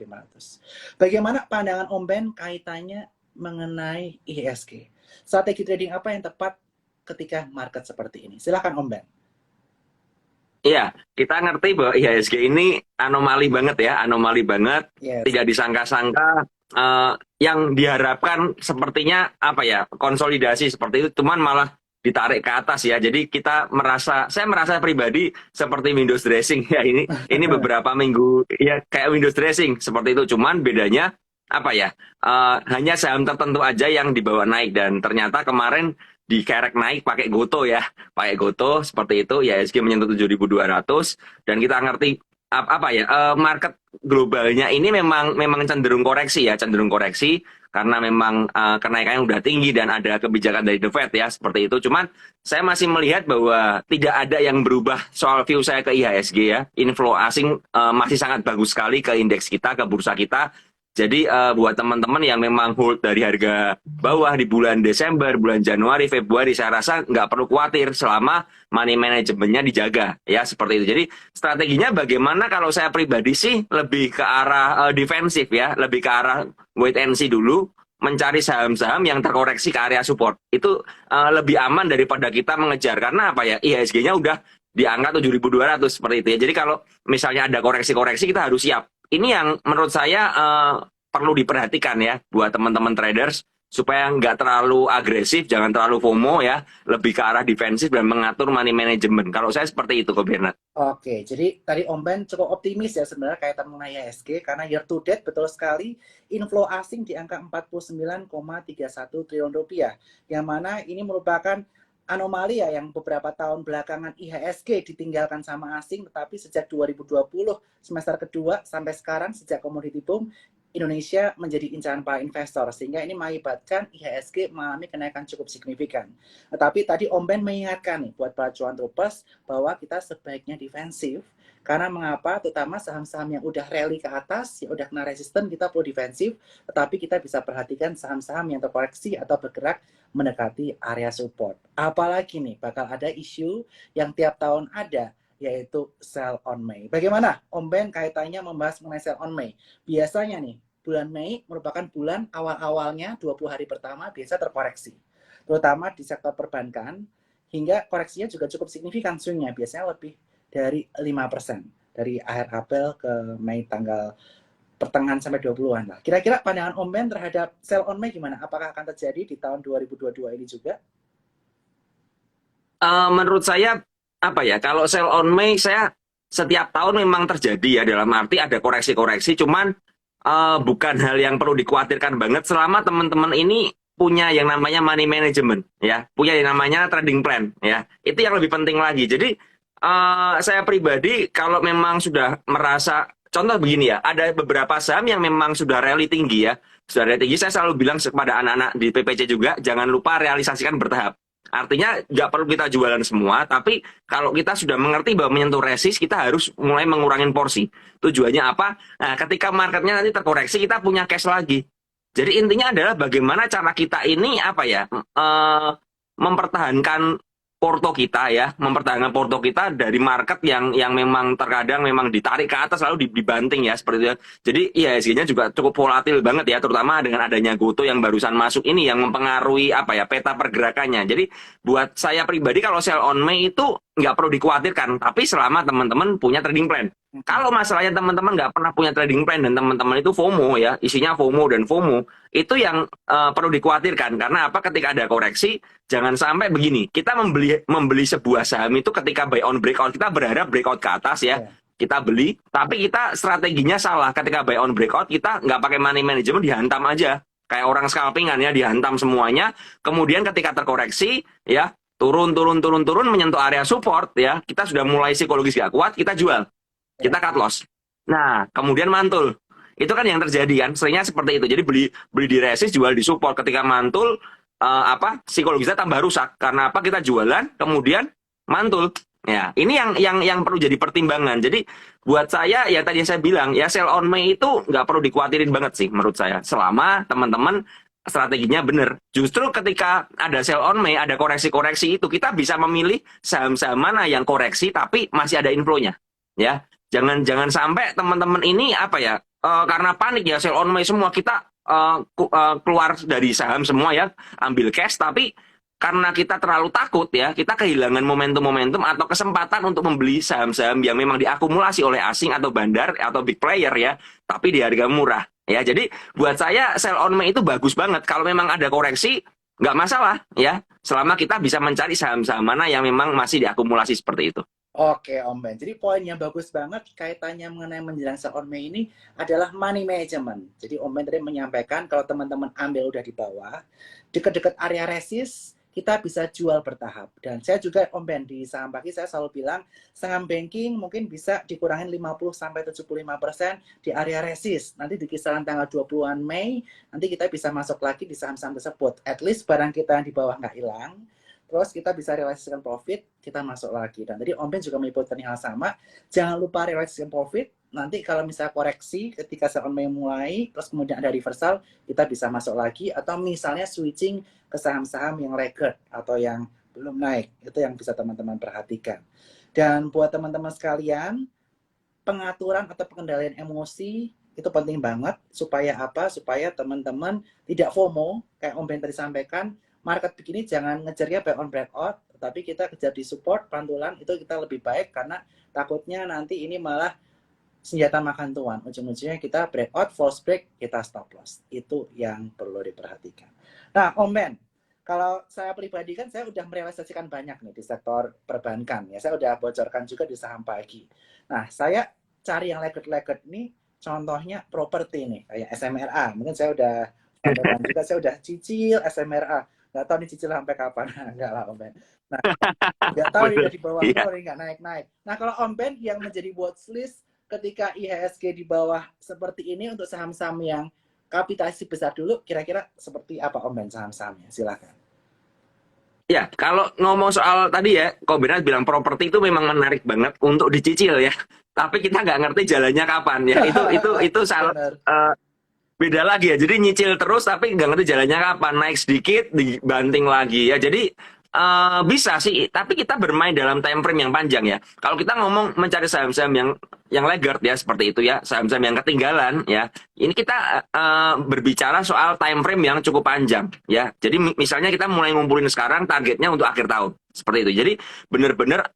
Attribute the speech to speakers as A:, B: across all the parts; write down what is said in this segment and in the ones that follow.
A: 500. Bagaimana pandangan Om Ben kaitannya mengenai IHSG? Strategi trading apa yang tepat ketika market seperti ini? Silakan Om Ben.
B: Iya, kita ngerti bahwa IHSG ini anomali banget ya, anomali banget,
A: Yes.
B: tidak disangka-sangka. Yang diharapkan sepertinya apa ya, konsolidasi seperti itu, cuman malah ditarik ke atas ya. Jadi saya merasa pribadi seperti Windows dressing ya, ini beberapa minggu ya kayak Windows dressing seperti itu. Cuman bedanya apa ya, hanya saham tertentu aja yang dibawa naik, dan ternyata kemarin dikerek naik pakai Goto ya, pakai Goto seperti itu ya. IHSG menyentuh 7.200, dan kita ngerti apa ya, market globalnya ini memang cenderung koreksi ya, cenderung koreksi karena memang kenaikannya udah tinggi dan ada kebijakan dari The Fed ya, seperti itu. Cuman saya masih melihat bahwa tidak ada yang berubah soal view saya ke IHSG ya. Inflow asing masih sangat bagus sekali ke indeks kita, ke bursa kita. Jadi buat teman-teman yang memang hold dari harga bawah di bulan Desember, bulan Januari, Februari, saya rasa nggak perlu khawatir selama money manajemennya dijaga ya, seperti itu. Jadi strateginya bagaimana, kalau saya pribadi sih lebih ke arah defensif ya, lebih ke arah wait and see dulu, mencari saham-saham yang terkoreksi ke area support. Itu lebih aman daripada kita mengejar, karena apa ya, IHSG-nya udah di angka 7.200 seperti itu ya. Jadi kalau misalnya ada koreksi-koreksi, kita harus siap. Ini yang menurut saya perlu diperhatikan ya buat teman-teman traders, supaya nggak terlalu agresif, jangan terlalu FOMO ya, lebih ke arah defensif dan mengatur money management. Kalau saya seperti itu, Ko Bernard.
A: Oke, jadi tadi Om Ben cukup optimis ya sebenarnya kaitan mengenai IHSG, karena year to date betul sekali inflow asing di angka 49,31 triliun rupiah, yang mana ini merupakan anomali ya, yang beberapa tahun belakangan IHSG ditinggalkan sama asing, tetapi sejak 2020 semester kedua sampai sekarang sejak commodity boom, Indonesia menjadi incaran para investor, sehingga ini mengakibatkan IHSG mengalami kenaikan cukup signifikan. Tetapi tadi Om Ben mengingatkan nih buat para cuan troopers bahwa kita sebaiknya defensif, karena mengapa? Terutama saham-saham yang udah rally ke atas, yang udah kena resisten, kita perlu defensif, tetapi kita bisa perhatikan saham-saham yang terkoreksi atau bergerak mendekati area support. Apalagi nih, bakal ada isu yang tiap tahun ada, yaitu sell on May. Bagaimana Om Ben kaitannya membahas mengenai sell on May? Biasanya nih, bulan Mei merupakan bulan awal-awalnya 20 hari pertama biasa terkoreksi. Terutama di sektor perbankan, hingga koreksinya juga cukup signifikan swingnya, biasanya lebih dari 5%. Dari akhir April ke Mei tanggal pertengahan sampai 20-an lah. Kira-kira pandangan Om Ben terhadap sell on May gimana? Apakah akan terjadi di tahun 2022 ini juga?
B: Menurut saya apa ya, kalau sell on May, saya setiap tahun memang terjadi ya, dalam arti ada koreksi-koreksi, cuman bukan hal yang perlu dikhawatirkan banget selama teman-teman ini punya yang namanya money management ya, punya yang namanya trading plan ya, itu yang lebih penting lagi. Jadi saya pribadi kalau memang sudah merasa, contoh begini ya, ada beberapa saham yang memang sudah rally tinggi ya, sudah rally tinggi, saya selalu bilang kepada anak-anak di PPC juga, jangan lupa realisasikan bertahap. Artinya nggak perlu kita jualan semua, tapi kalau kita sudah mengerti bahwa menyentuh resist, kita harus mulai mengurangin porsi. Tujuannya apa? Nah, ketika marketnya nanti terkoreksi, kita punya cash lagi. Jadi intinya adalah bagaimana cara kita ini apa ya, mempertahankan porto kita ya, mempertahankan porto kita dari market yang memang terkadang memang ditarik ke atas lalu dibanting ya, seperti itu. Jadi IHSG-nya juga cukup volatil banget ya, terutama dengan adanya Goto yang barusan masuk ini yang mempengaruhi apa ya, peta pergerakannya. Jadi buat saya pribadi kalau sell on May itu nggak perlu dikhawatirkan, tapi selama teman-teman punya trading plan. Kalau masalahnya teman-teman nggak pernah punya trading plan dan teman-teman itu FOMO ya, isinya FOMO dan FOMO, itu yang perlu dikhawatirkan. Karena apa? Ketika ada koreksi, jangan sampai begini, kita membeli sebuah saham itu ketika buy on breakout, kita berharap breakout ke atas ya, kita beli, tapi kita strateginya salah. Ketika buy on breakout, kita nggak pakai money management, dihantam aja. Kayak orang scalpingan ya, dihantam semuanya. Kemudian ketika terkoreksi, ya turun, menyentuh area support ya, kita sudah mulai psikologis gak kuat, kita jual. Kita cut loss. Nah, kemudian mantul. Itu kan yang terjadi kan, seringnya seperti itu. Jadi beli di resist, jual di support. Ketika mantul, psikologisnya tambah rusak. Karena apa? Kita jualan, kemudian mantul. Ya, ini yang perlu jadi pertimbangan. Jadi buat saya ya tadi yang saya bilang ya, sell on May itu nggak perlu dikhawatirin banget sih menurut saya. Selama teman-teman strateginya benar. Justru ketika ada sell on May, ada koreksi-koreksi itu, kita bisa memilih saham-saham mana yang koreksi tapi masih ada inflow-nya. Ya. Jangan sampai teman-teman ini apa ya, karena panik ya sell on May semua kita keluar dari saham semua ya, ambil cash, tapi karena kita terlalu takut ya, kita kehilangan momentum-momentum atau kesempatan untuk membeli saham-saham yang memang diakumulasi oleh asing atau bandar atau big player ya, tapi di harga murah ya. Jadi buat saya sell on May itu bagus banget. Kalau memang ada koreksi nggak masalah ya, selama kita bisa mencari saham-saham mana yang memang masih diakumulasi seperti itu.
A: Oke, Om Ben. Jadi poin yang bagus banget kaitannya mengenai menjelang sell on May ini adalah money management. Jadi Om Ben tadi menyampaikan kalau teman-teman ambil udah di bawah, dekat-dekat area resist, kita bisa jual bertahap. Dan saya juga Om Ben di saham pagi saya selalu bilang saham banking mungkin bisa dikurangin 50-75% di area resist. Nanti di kisaran tanggal 20-an Mei, nanti kita bisa masuk lagi di saham-saham tersebut. At least barang kita yang di bawah nggak hilang. Terus kita bisa realisasikan profit, kita masuk lagi. Dan tadi Om Ben juga menyebutkan hal sama, jangan lupa realisasikan profit. Nanti kalau misalnya koreksi ketika sell on May mulai, terus kemudian ada reversal, kita bisa masuk lagi. Atau misalnya switching ke saham-saham yang laggard atau yang belum naik. Itu yang bisa teman-teman perhatikan. Dan buat teman-teman sekalian, pengaturan atau pengendalian emosi itu penting banget. Supaya apa? Supaya teman-teman tidak FOMO, kayak Om Ben tadi sampaikan, market begini jangan ngejarnya buy on breakout, tapi kita kejar di support, pantulan, itu kita lebih baik karena takutnya nanti ini malah senjata makan tuan. Ujung-ujungnya kita breakout, false break, kita stop loss. Itu yang perlu diperhatikan. Nah, Om Ben, kalau saya pribadi kan saya udah merealisasikan banyak nih di sektor perbankan. Ya, saya udah bocorkan juga di saham pagi. Nah, saya cari yang laggard-laggard nih, contohnya properti nih, kayak SMRA. Mungkin saya udah sampaikan juga, saya udah cicil SMRA. Nggak tahu nih cicil sampai kapan. Nggak lah Om Ben. Nah, nggak tahu nih udah di bawah
B: Iya.
A: nol, nggak naik-naik. Nah, kalau Om Ben yang menjadi watchlist ketika IHSG di bawah seperti ini untuk saham-saham yang kapitalisasi besar dulu, kira-kira seperti apa Om Ben saham-sahamnya? Silakan.
B: Ya, kalau ngomong soal tadi ya, kok benar bilang properti itu memang menarik banget untuk dicicil ya. Tapi kita nggak ngerti jalannya kapan ya. Itu salah,
A: Benar.
B: beda lagi ya. Jadi nyicil terus tapi nggak ngerti jalannya kapan. Naik sedikit dibanting lagi ya. Jadi bisa sih, tapi kita bermain dalam time frame yang panjang ya. Kalau kita ngomong mencari saham-saham yang laggard ya seperti itu ya, saham-saham yang ketinggalan ya. Ini kita berbicara soal time frame yang cukup panjang ya. Jadi misalnya kita mulai ngumpulin sekarang targetnya untuk akhir tahun seperti itu. Jadi benar-benar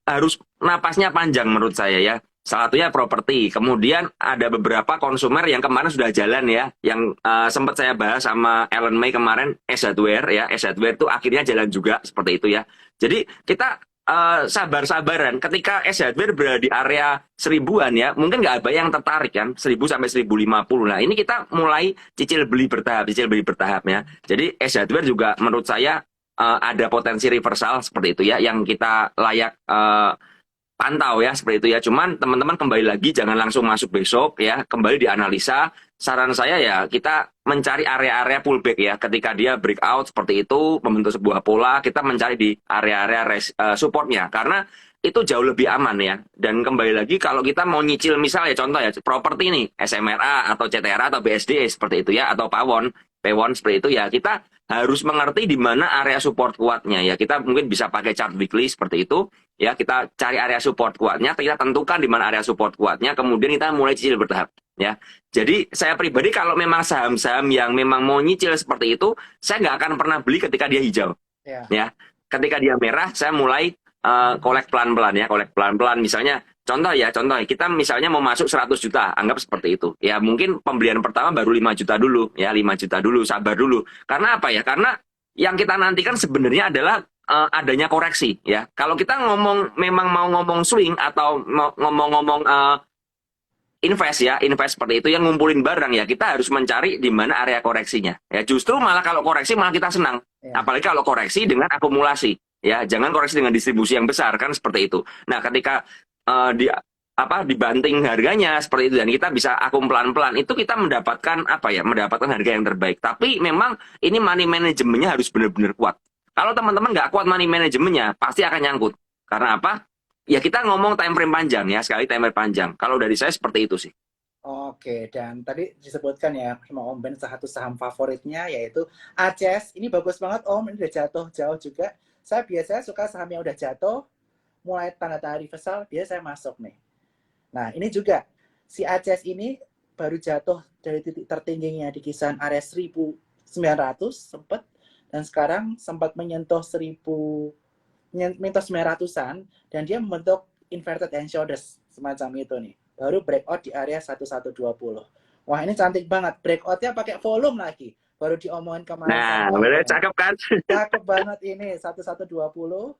B: harus napasnya panjang menurut saya ya. Salah satunya properti. Kemudian ada beberapa konsumer yang kemarin sudah jalan ya, yang sempat saya bahas sama Ellen May kemarin, S Hardware ya. S Hardware itu akhirnya jalan juga seperti itu ya. Jadi kita sabar-sabaran. Ketika S Hardware berada di area 1000-an ya, mungkin nggak ada yang tertarik kan, 1000 sampai 1050. Nah ini kita mulai cicil beli bertahap ya. Jadi S Hardware juga menurut saya ada potensi reversal seperti itu ya, yang kita layak pantau ya seperti itu ya. Cuman teman-teman kembali lagi jangan langsung masuk besok ya, kembali dianalisa. Saran saya ya kita mencari area-area pullback ya, ketika dia breakout seperti itu membentuk sebuah pola, kita mencari di area-area supportnya karena itu jauh lebih aman ya. Dan kembali lagi kalau kita mau nyicil misalnya contoh ya properti nih SMRA atau CTRA atau BSD seperti itu ya, atau Pawon seperti itu ya, kita harus mengerti di mana area support kuatnya ya. Kita mungkin bisa pakai chart weekly seperti itu ya, kita cari area support kuatnya, kita tentukan di mana area support kuatnya, kemudian kita mulai cicil bertahap ya. Jadi saya pribadi kalau memang saham-saham yang memang mau nyicil seperti itu, saya nggak akan pernah beli ketika dia hijau ya. Ketika dia merah saya mulai kolek pelan-pelan ya, kolek pelan-pelan. Misalnya contoh kita misalnya mau masuk 100 juta, anggap seperti itu ya, mungkin pembelian pertama baru 5 juta dulu ya, 5 juta dulu, sabar dulu. Karena apa ya, karena yang kita nantikan sebenarnya adalah adanya koreksi ya. Kalau kita memang mau ngomong swing atau mau ngomong-ngomong invest seperti itu yang ngumpulin barang ya, kita harus mencari di mana area koreksinya ya. Justru malah kalau koreksi malah kita senang ya. Apalagi kalau koreksi dengan akumulasi ya, jangan koreksi dengan distribusi yang besar kan seperti itu. Nah ketika dibanting harganya seperti itu dan kita bisa akum pelan-pelan, itu kita mendapatkan mendapatkan harga yang terbaik. Tapi memang ini money manajemennya harus benar-benar kuat. Kalau teman-teman nggak kuat money manajemennya, pasti akan nyangkut. Karena apa? Ya kita ngomong time frame panjang ya, sekali time frame panjang. Kalau dari saya seperti itu sih.
A: Oke, dan tadi disebutkan ya sama Om Ben satu saham favoritnya yaitu ACS. Ini bagus banget Om, ini udah jatuh jauh juga. Saya biasanya suka saham yang udah jatuh, mulai tanda-tanda reversal, biasanya saya masuk nih. Nah, ini juga si ACS ini baru jatuh dari titik tertingginya di kisaran area 1900 sempat, dan sekarang sempat menyentuh 900-an, dan dia membentuk inverted hand shoulders semacam itu nih. Baru breakout di area 1120. Wah, ini cantik banget. Breakoutnya pakai volume lagi. Baru diomongin kemarin
B: Nah,
A: sama
B: bener,
A: Om.
B: cakep kan?
A: Cakep banget ini 1120.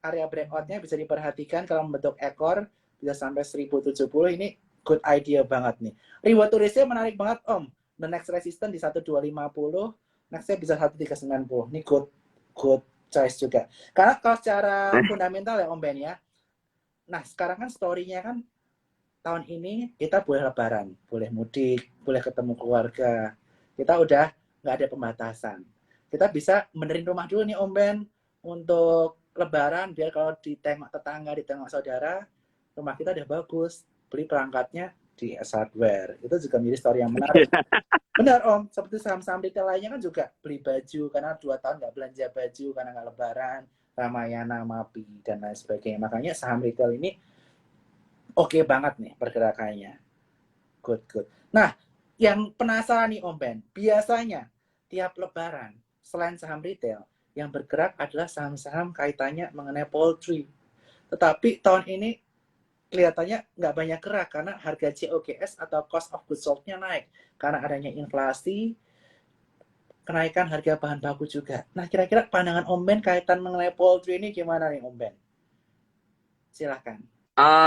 A: Area breakoutnya bisa diperhatikan kalau membentuk ekor bisa sampai 1070. Ini good idea banget nih. Reward to risk-nya menarik banget Om. The next resistance di 1250, nextnya bisa 1390. Ini good choice juga. Karena kalau secara fundamental ya Om Ben ya. Nah sekarang kan story-nya kan tahun ini kita boleh lebaran, boleh mudik, boleh ketemu keluarga. Kita udah nggak ada pembatasan. Kita bisa benerin rumah dulu nih Om Ben untuk lebaran, biar kalau ditengok tetangga, ditengok saudara, rumah kita udah bagus. Beli perangkatnya di S Hardware. Itu juga menjadi story yang menarik. Benar Om, seperti saham-saham retail lainnya kan juga beli baju, karena 2 tahun nggak belanja baju, karena nggak lebaran, Ramayana, Mapi, dan lain sebagainya. Makanya saham retail ini oke banget nih pergerakannya. Good. Nah, yang penasaran nih Om Ben, biasanya tiap lebaran, selain saham retail, yang bergerak adalah saham-saham kaitannya mengenai poultry. Tetapi tahun ini kelihatannya nggak banyak gerak karena harga COGS atau cost of goods sold-nya naik. Karena adanya inflasi, kenaikan harga bahan baku juga. Nah, kira-kira pandangan Om Ben kaitan mengenai poultry ini gimana nih Om Ben? Silahkan.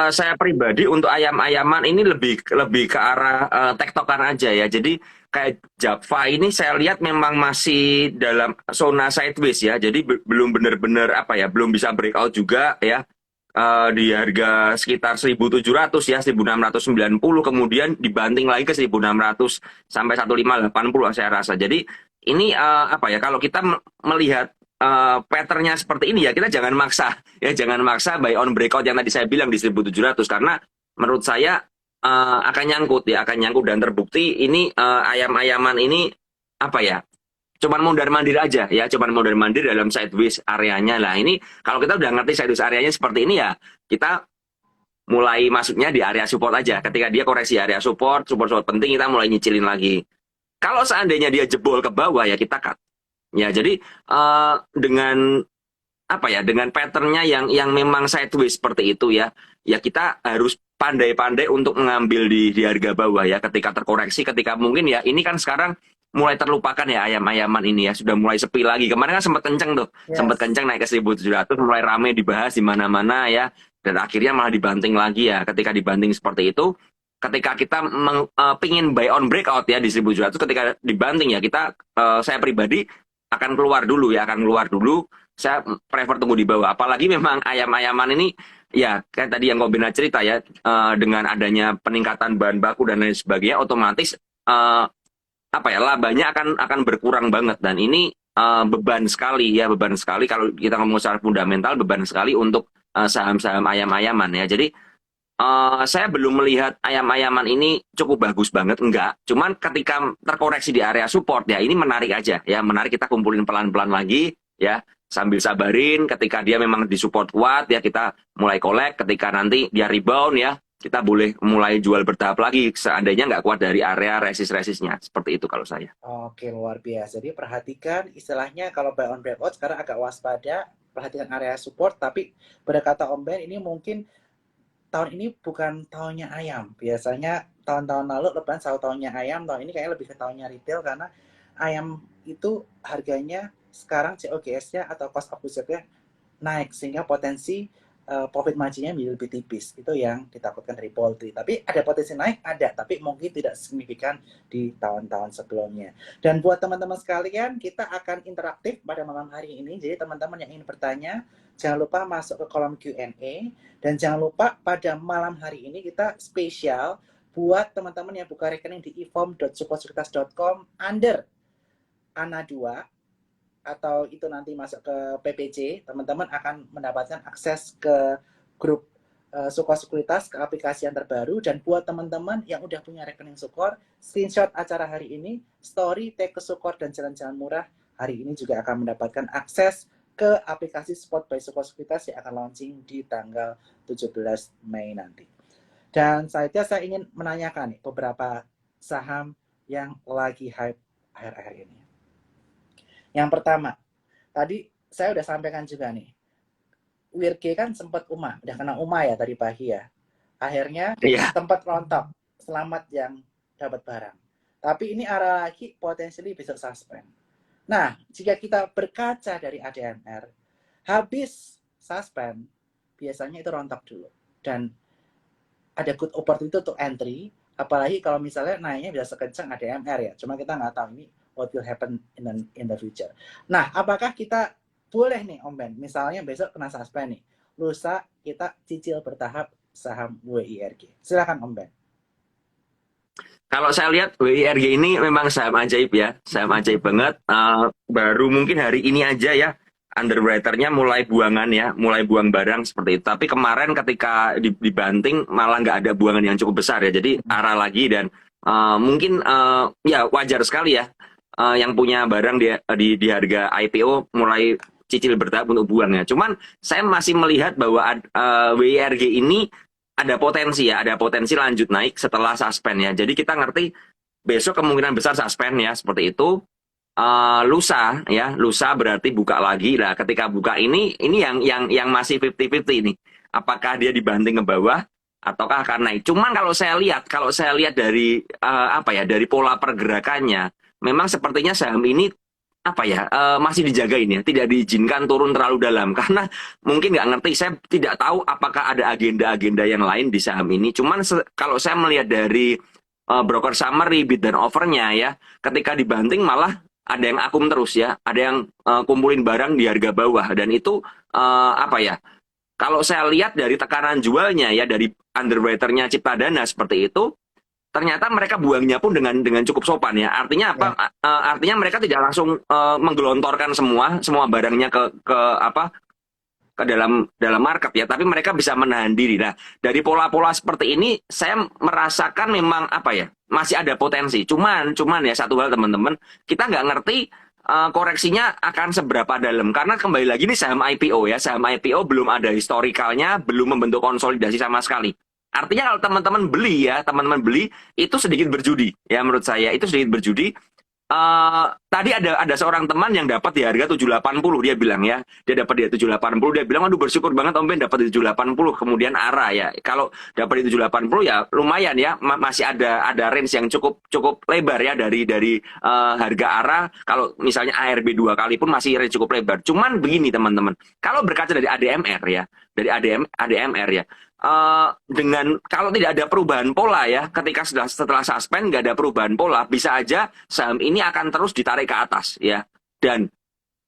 B: Saya pribadi untuk ayam-ayaman ini lebih lebih ke arah tektokan aja ya. Jadi kayak Java ini saya lihat memang masih dalam zona sideways ya. Jadi belum benar-benar apa ya, belum bisa breakout juga ya. Di harga sekitar 1.700 ya, 1.690, kemudian dibanting lagi ke 1.600 sampai 1.580 saya rasa. Jadi ini apa ya, kalau kita melihat patternnya seperti ini ya, kita jangan maksa ya, jangan maksa buy on breakout yang tadi saya bilang di 1.700, karena menurut saya akan nyangkut ya, akan nyangkut, dan terbukti ini ayam-ayaman ini apa ya, cuman mondar-mandir aja ya, cuman mondar-mandir dalam sideways areanya. Lah ini kalau kita udah ngerti sideways areanya seperti ini ya, kita mulai masuknya di area support aja. Ketika dia koreksi area support penting, kita mulai nyicilin lagi. Kalau seandainya dia jebol ke bawah ya kita cut. Ya, jadi dengan apa ya, dengan patternnya yang memang sideways seperti itu ya, ya kita harus pandai-pandai untuk mengambil di harga bawah ya, ketika terkoreksi, ketika mungkin ya ini kan sekarang mulai terlupakan ya ayam-ayaman ini ya, sudah mulai sepi lagi. Kemarin kan sempat kenceng tuh, sempat
A: Yes.
B: kenceng naik ke 1.700, mulai rame dibahas di mana-mana ya, dan akhirnya malah dibanting lagi ya. Ketika dibanting seperti itu, ketika kita pingin buy on breakout ya di 1.700, ketika dibanting ya kita, saya pribadi akan keluar dulu ya, akan keluar dulu. Saya prefer tunggu di bawah. Apalagi memang ayam-ayaman ini ya kayak tadi yang Kobina cerita ya, dengan adanya peningkatan bahan baku dan lain sebagainya, otomatis apa ya, labanya akan berkurang banget, dan ini beban sekali ya, beban sekali kalau kita ngomong secara fundamental, beban sekali untuk saham-saham ayam-ayaman ya. Jadi saya belum melihat ayam-ayaman ini cukup bagus banget, enggak. Cuman ketika terkoreksi di area support ya, ini menarik aja ya, menarik, kita kumpulin pelan-pelan lagi ya, sambil sabarin. Ketika dia memang di support kuat ya, kita mulai collect. Ketika nanti dia rebound ya, kita boleh mulai jual bertahap lagi seandainya nggak kuat dari area resist-resistnya. Seperti itu kalau saya.
A: Oke, luar biasa. Jadi perhatikan istilahnya kalau buy on breakout sekarang agak waspada, perhatikan area support, tapi berkata Om Ben ini mungkin tahun ini bukan tahunnya ayam. Biasanya tahun-tahun lalu lebaran selalu tahunnya ayam, tahun ini kayaknya lebih ke tahunnya retail karena ayam itu harganya sekarang COGS-nya atau cost of goods naik sehingga potensi profit margin-nya menjadi lebih tipis. Itu yang ditakutkan dari poultry. Tapi ada potensi naik, ada, tapi mungkin tidak signifikan di tahun-tahun sebelumnya. Dan buat teman-teman sekalian, kita akan interaktif pada malam hari ini. Jadi teman-teman yang ingin bertanya, jangan lupa masuk ke kolom Q&A, dan jangan lupa pada malam hari ini kita spesial buat teman-teman yang buka rekening di ifom.sukosekuritas.com under ANA 2, atau itu nanti masuk ke PPC, teman-teman akan mendapatkan akses ke grup Suko Sekuritas, ke aplikasi yang terbaru. Dan buat teman-teman yang udah punya rekening Sukor, screenshot acara hari ini, story, tag ke Sukor dan jalan-jalan murah, hari ini juga akan mendapatkan akses ke aplikasi Spot by Suko Sekuritas yang akan launching di tanggal 17 Mei nanti. Dan saya ingin menanyakan nih beberapa saham yang lagi hype akhir-akhir ini. Yang pertama, tadi saya udah sampaikan juga nih, WIRG kan sempat udah kena ya tadi pagi ya. Akhirnya
B: Iya.
A: tempat rontok, selamat yang dapat barang. Tapi ini arah lagi potensially bisa suspend. Nah, jika kita berkaca dari ADMR, habis suspend, biasanya itu rontok dulu. Dan ada good opportunity untuk entry, apalagi kalau misalnya naiknya bisa sekencang ADMR ya. Cuma kita nggak tahu ini what will happen in the future. Nah, apakah kita boleh nih Om Ben, misalnya besok kena suspend nih, lusa kita cicil bertahap saham WIRG. Silakan Om Ben.
B: Kalau saya lihat WIRG ini memang saham ajaib ya, saham ajaib banget. Baru mungkin hari ini aja ya, underwriter-nya mulai buangan ya, mulai buang barang seperti itu. Tapi kemarin ketika dibanting malah nggak ada buangan yang cukup besar ya, jadi arah lagi dan mungkin ya wajar sekali ya, yang punya barang di harga IPO mulai cicil bertahap untuk buangnya. Cuman saya masih melihat bahwa WIRG ini ada potensi ya, ada potensi lanjut naik setelah suspend ya. Jadi kita ngerti besok kemungkinan besar suspend ya, seperti itu. Lusa ya, lusa berarti buka lagi. Nah, ketika buka ini yang masih 50-50 ini. Apakah dia dibanting ke bawah ataukah akan naik? Cuman kalau saya lihat dari apa ya, dari pola pergerakannya, memang sepertinya saham ini apa ya, masih dijagain ya, tidak diizinkan turun terlalu dalam karena mungkin nggak ngerti, saya tidak tahu apakah ada agenda-agenda yang lain di saham ini. Cuman kalau saya melihat dari broker summary bid dan offernya ya, ketika dibanting malah ada yang akum terus ya, ada yang kumpulin barang di harga bawah dan itu apa ya, kalau saya lihat dari tekanan jualnya ya, dari underwriter-nya Ciptadana seperti itu, ternyata mereka buangnya pun dengan cukup sopan ya. Artinya apa?
A: Ya.
B: Artinya mereka tidak langsung menggelontorkan semua barangnya ke apa, ke dalam market ya, tapi mereka bisa menahan diri. Nah, dari pola-pola seperti ini saya merasakan memang apa ya, masih ada potensi. Cuman ya satu hal teman-teman, kita nggak ngerti koreksinya akan seberapa dalam, karena kembali lagi ini saham IPO ya, saham IPO belum ada historikalnya, belum membentuk konsolidasi sama sekali. Artinya kalau teman-teman beli itu sedikit berjudi ya, menurut saya itu sedikit berjudi. Tadi ada seorang teman yang dapat di harga 780, dia bilang ya, dia dapat di 780, dia bilang aduh bersyukur banget Om Ben dapat di 780, kemudian arah ya, kalau dapat di 780 ya lumayan ya, masih ada range yang cukup lebar ya, dari harga arah. Kalau misalnya ARB 2 kali pun masih range cukup lebar. Cuman begini teman-teman, kalau berkaca dari ADMR ya, dari ADMR ya, dengan kalau tidak ada perubahan pola ya, ketika setelah suspend nggak ada perubahan pola, bisa aja saham ini akan terus ditarik ke atas ya. Dan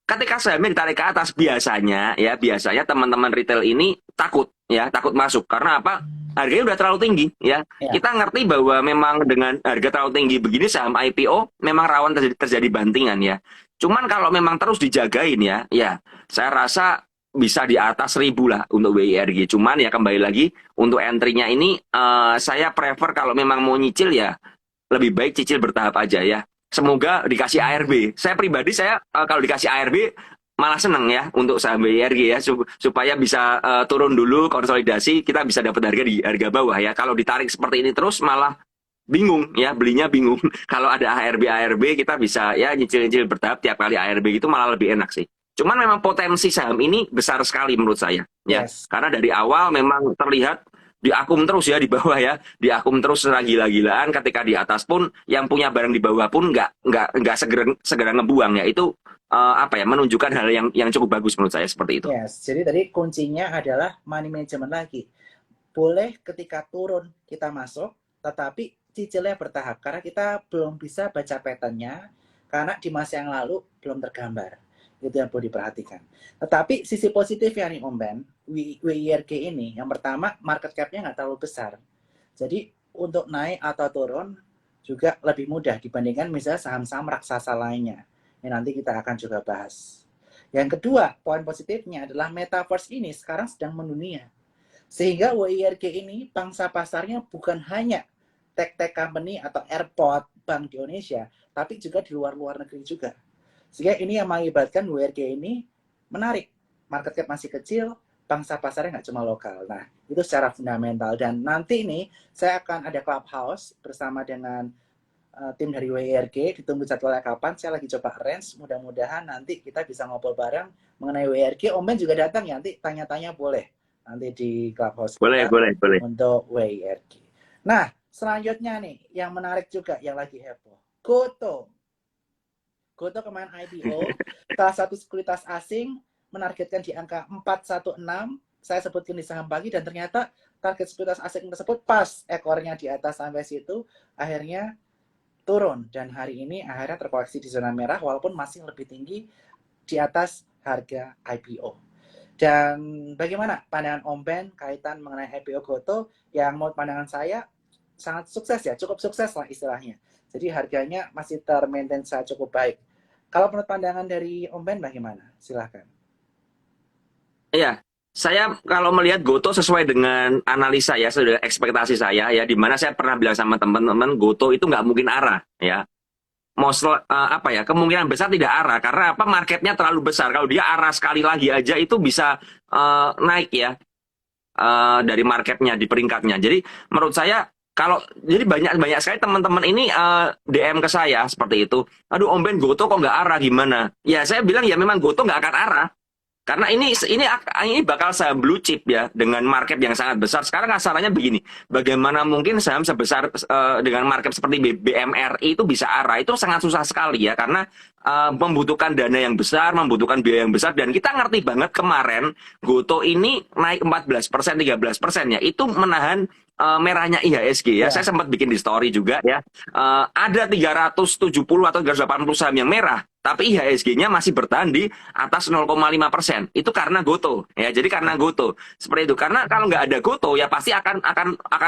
B: ketika sahamnya ditarik ke atas, biasanya teman-teman retail ini takut takut masuk karena apa? Harganya udah terlalu tinggi ya.
A: Ya.
B: Kita ngerti bahwa memang dengan harga terlalu tinggi begini saham IPO memang rawan terjadi bantingan ya. Cuman kalau memang terus dijagain ya saya rasa bisa di atas 1.000 lah untuk WIRG. Cuman ya kembali lagi untuk entry-nya ini saya prefer kalau memang mau nyicil ya lebih baik cicil bertahap aja ya. Semoga dikasih ARB. Saya pribadi kalau dikasih ARB malah seneng ya untuk saham WIRG ya, supaya bisa turun dulu konsolidasi, kita bisa dapat harga di harga bawah ya. Kalau ditarik seperti ini terus malah bingung ya, belinya bingung. Kalau ada ARB kita bisa ya nyicil-nyicil bertahap tiap kali ARB, itu malah lebih enak sih. Cuman memang potensi saham ini besar sekali menurut saya ya.
A: Yes.
B: Karena dari awal memang terlihat diakum terus ya di bawah ya, diakum terus gila-gilaan. Ketika di atas pun yang punya barang di bawah pun nggak segera ngebuang ya. Itu apa ya, menunjukkan hal yang cukup bagus menurut saya seperti itu.
A: Yes. Jadi tadi kuncinya adalah money management lagi. Boleh ketika turun kita masuk, tetapi cicilnya bertahap karena kita belum bisa baca pattern-nya, karena di masa yang lalu belum tergambar. Itu yang perlu diperhatikan. Tetapi sisi positifnya nih Om Ben, WIRG ini yang pertama market cap-nya nggak terlalu besar. Jadi untuk naik atau turun juga lebih mudah dibandingkan misalnya saham-saham raksasa lainnya yang nanti kita akan juga bahas. Yang kedua, poin positifnya adalah metaverse ini sekarang sedang mendunia. Sehingga WIRG ini pangsa pasarnya bukan hanya tech company atau airport bank di Indonesia, tapi juga di luar negeri juga. Sehingga ini yang mengakibatkan WIRG ini menarik. Market cap masih kecil, pangsa pasarnya nggak cuma lokal. Nah, itu secara fundamental. Dan nanti ini saya akan ada clubhouse bersama dengan tim dari WIRG. Ditunggu jadwalnya kapan, saya lagi coba arrange. Mudah-mudahan nanti kita bisa ngobrol bareng mengenai WIRG. Om Ben juga datang ya, nanti tanya-tanya boleh nanti di clubhouse
B: Boleh,
A: kita
B: boleh, boleh.
A: untuk WIRG. Nah, selanjutnya nih, yang menarik juga, yang lagi heboh. Goto. Goto kemarin IPO, salah satu sekuritas asing menargetkan di angka 416. Saya sebutkan di saham pagi dan ternyata target sekuritas asing tersebut pas ekornya di atas sampai situ, akhirnya turun dan hari ini akhirnya terkoreksi di zona merah walaupun masih lebih tinggi di atas harga IPO. Dan bagaimana pandangan Om Ben kaitan mengenai IPO Goto yang menurut pandangan saya sangat sukses ya, cukup sukses lah istilahnya. Jadi harganya masih termaintain saya cukup baik. Kalau menurut pandangan dari Om Ben bagaimana? Silahkan.
B: Iya, saya kalau melihat Goto sesuai dengan analisa ya, sesuai dengan ekspektasi saya ya, di mana saya pernah bilang sama teman-teman, Goto itu nggak mungkin arah ya. Apa ya, kemungkinan besar tidak arah karena apa, marketnya terlalu besar. Kalau dia arah sekali lagi aja itu bisa naik ya dari marketnya di peringkatnya. Jadi menurut saya kalau jadi banyak sekali teman-teman ini DM ke saya seperti itu. Aduh Om Ben, Goto kok nggak arah, gimana? Ya saya bilang ya memang Goto nggak akan arah. Karena ini bakal saham blue chip ya, dengan market yang sangat besar. Sekarang kasarannya begini, bagaimana mungkin saham sebesar dengan market seperti BMRI itu bisa arah? Itu sangat susah sekali ya, karena membutuhkan dana yang besar, membutuhkan biaya yang besar. Dan kita ngerti banget kemarin Goto ini naik 14%, 13% ya, itu menahan merahnya IHSG ya. Saya sempat bikin di story juga ya. Ada 370 atau 380 saham yang merah, tapi IHSG-nya masih bertahan di atas 0,5%. Itu karena Goto ya. Jadi karena Goto seperti itu. Karena kalau nggak ada Goto ya pasti akan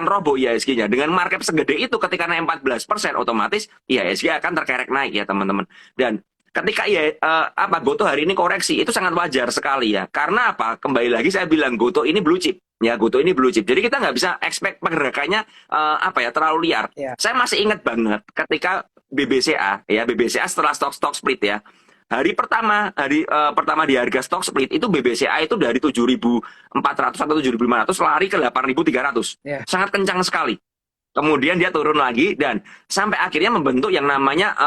B: roboh IHSG-nya. Dengan market segede itu ketika naik 14%, otomatis IHSG akan terkerek naik ya teman-teman. Dan ketika Goto hari ini koreksi itu sangat wajar sekali ya. Karena apa? Kembali lagi saya bilang Goto ini blue chip. Ya, Goto ini blue chip. Jadi kita nggak bisa expect pergerakannya terlalu liar. Yeah. Saya masih ingat banget ketika BBCA setelah stock split ya. Hari pertama di harga stock split itu BBCA itu dari 7.400 atau 7.500 lari ke 8.300. Yeah. Sangat kencang sekali. Kemudian dia turun lagi dan sampai akhirnya membentuk yang namanya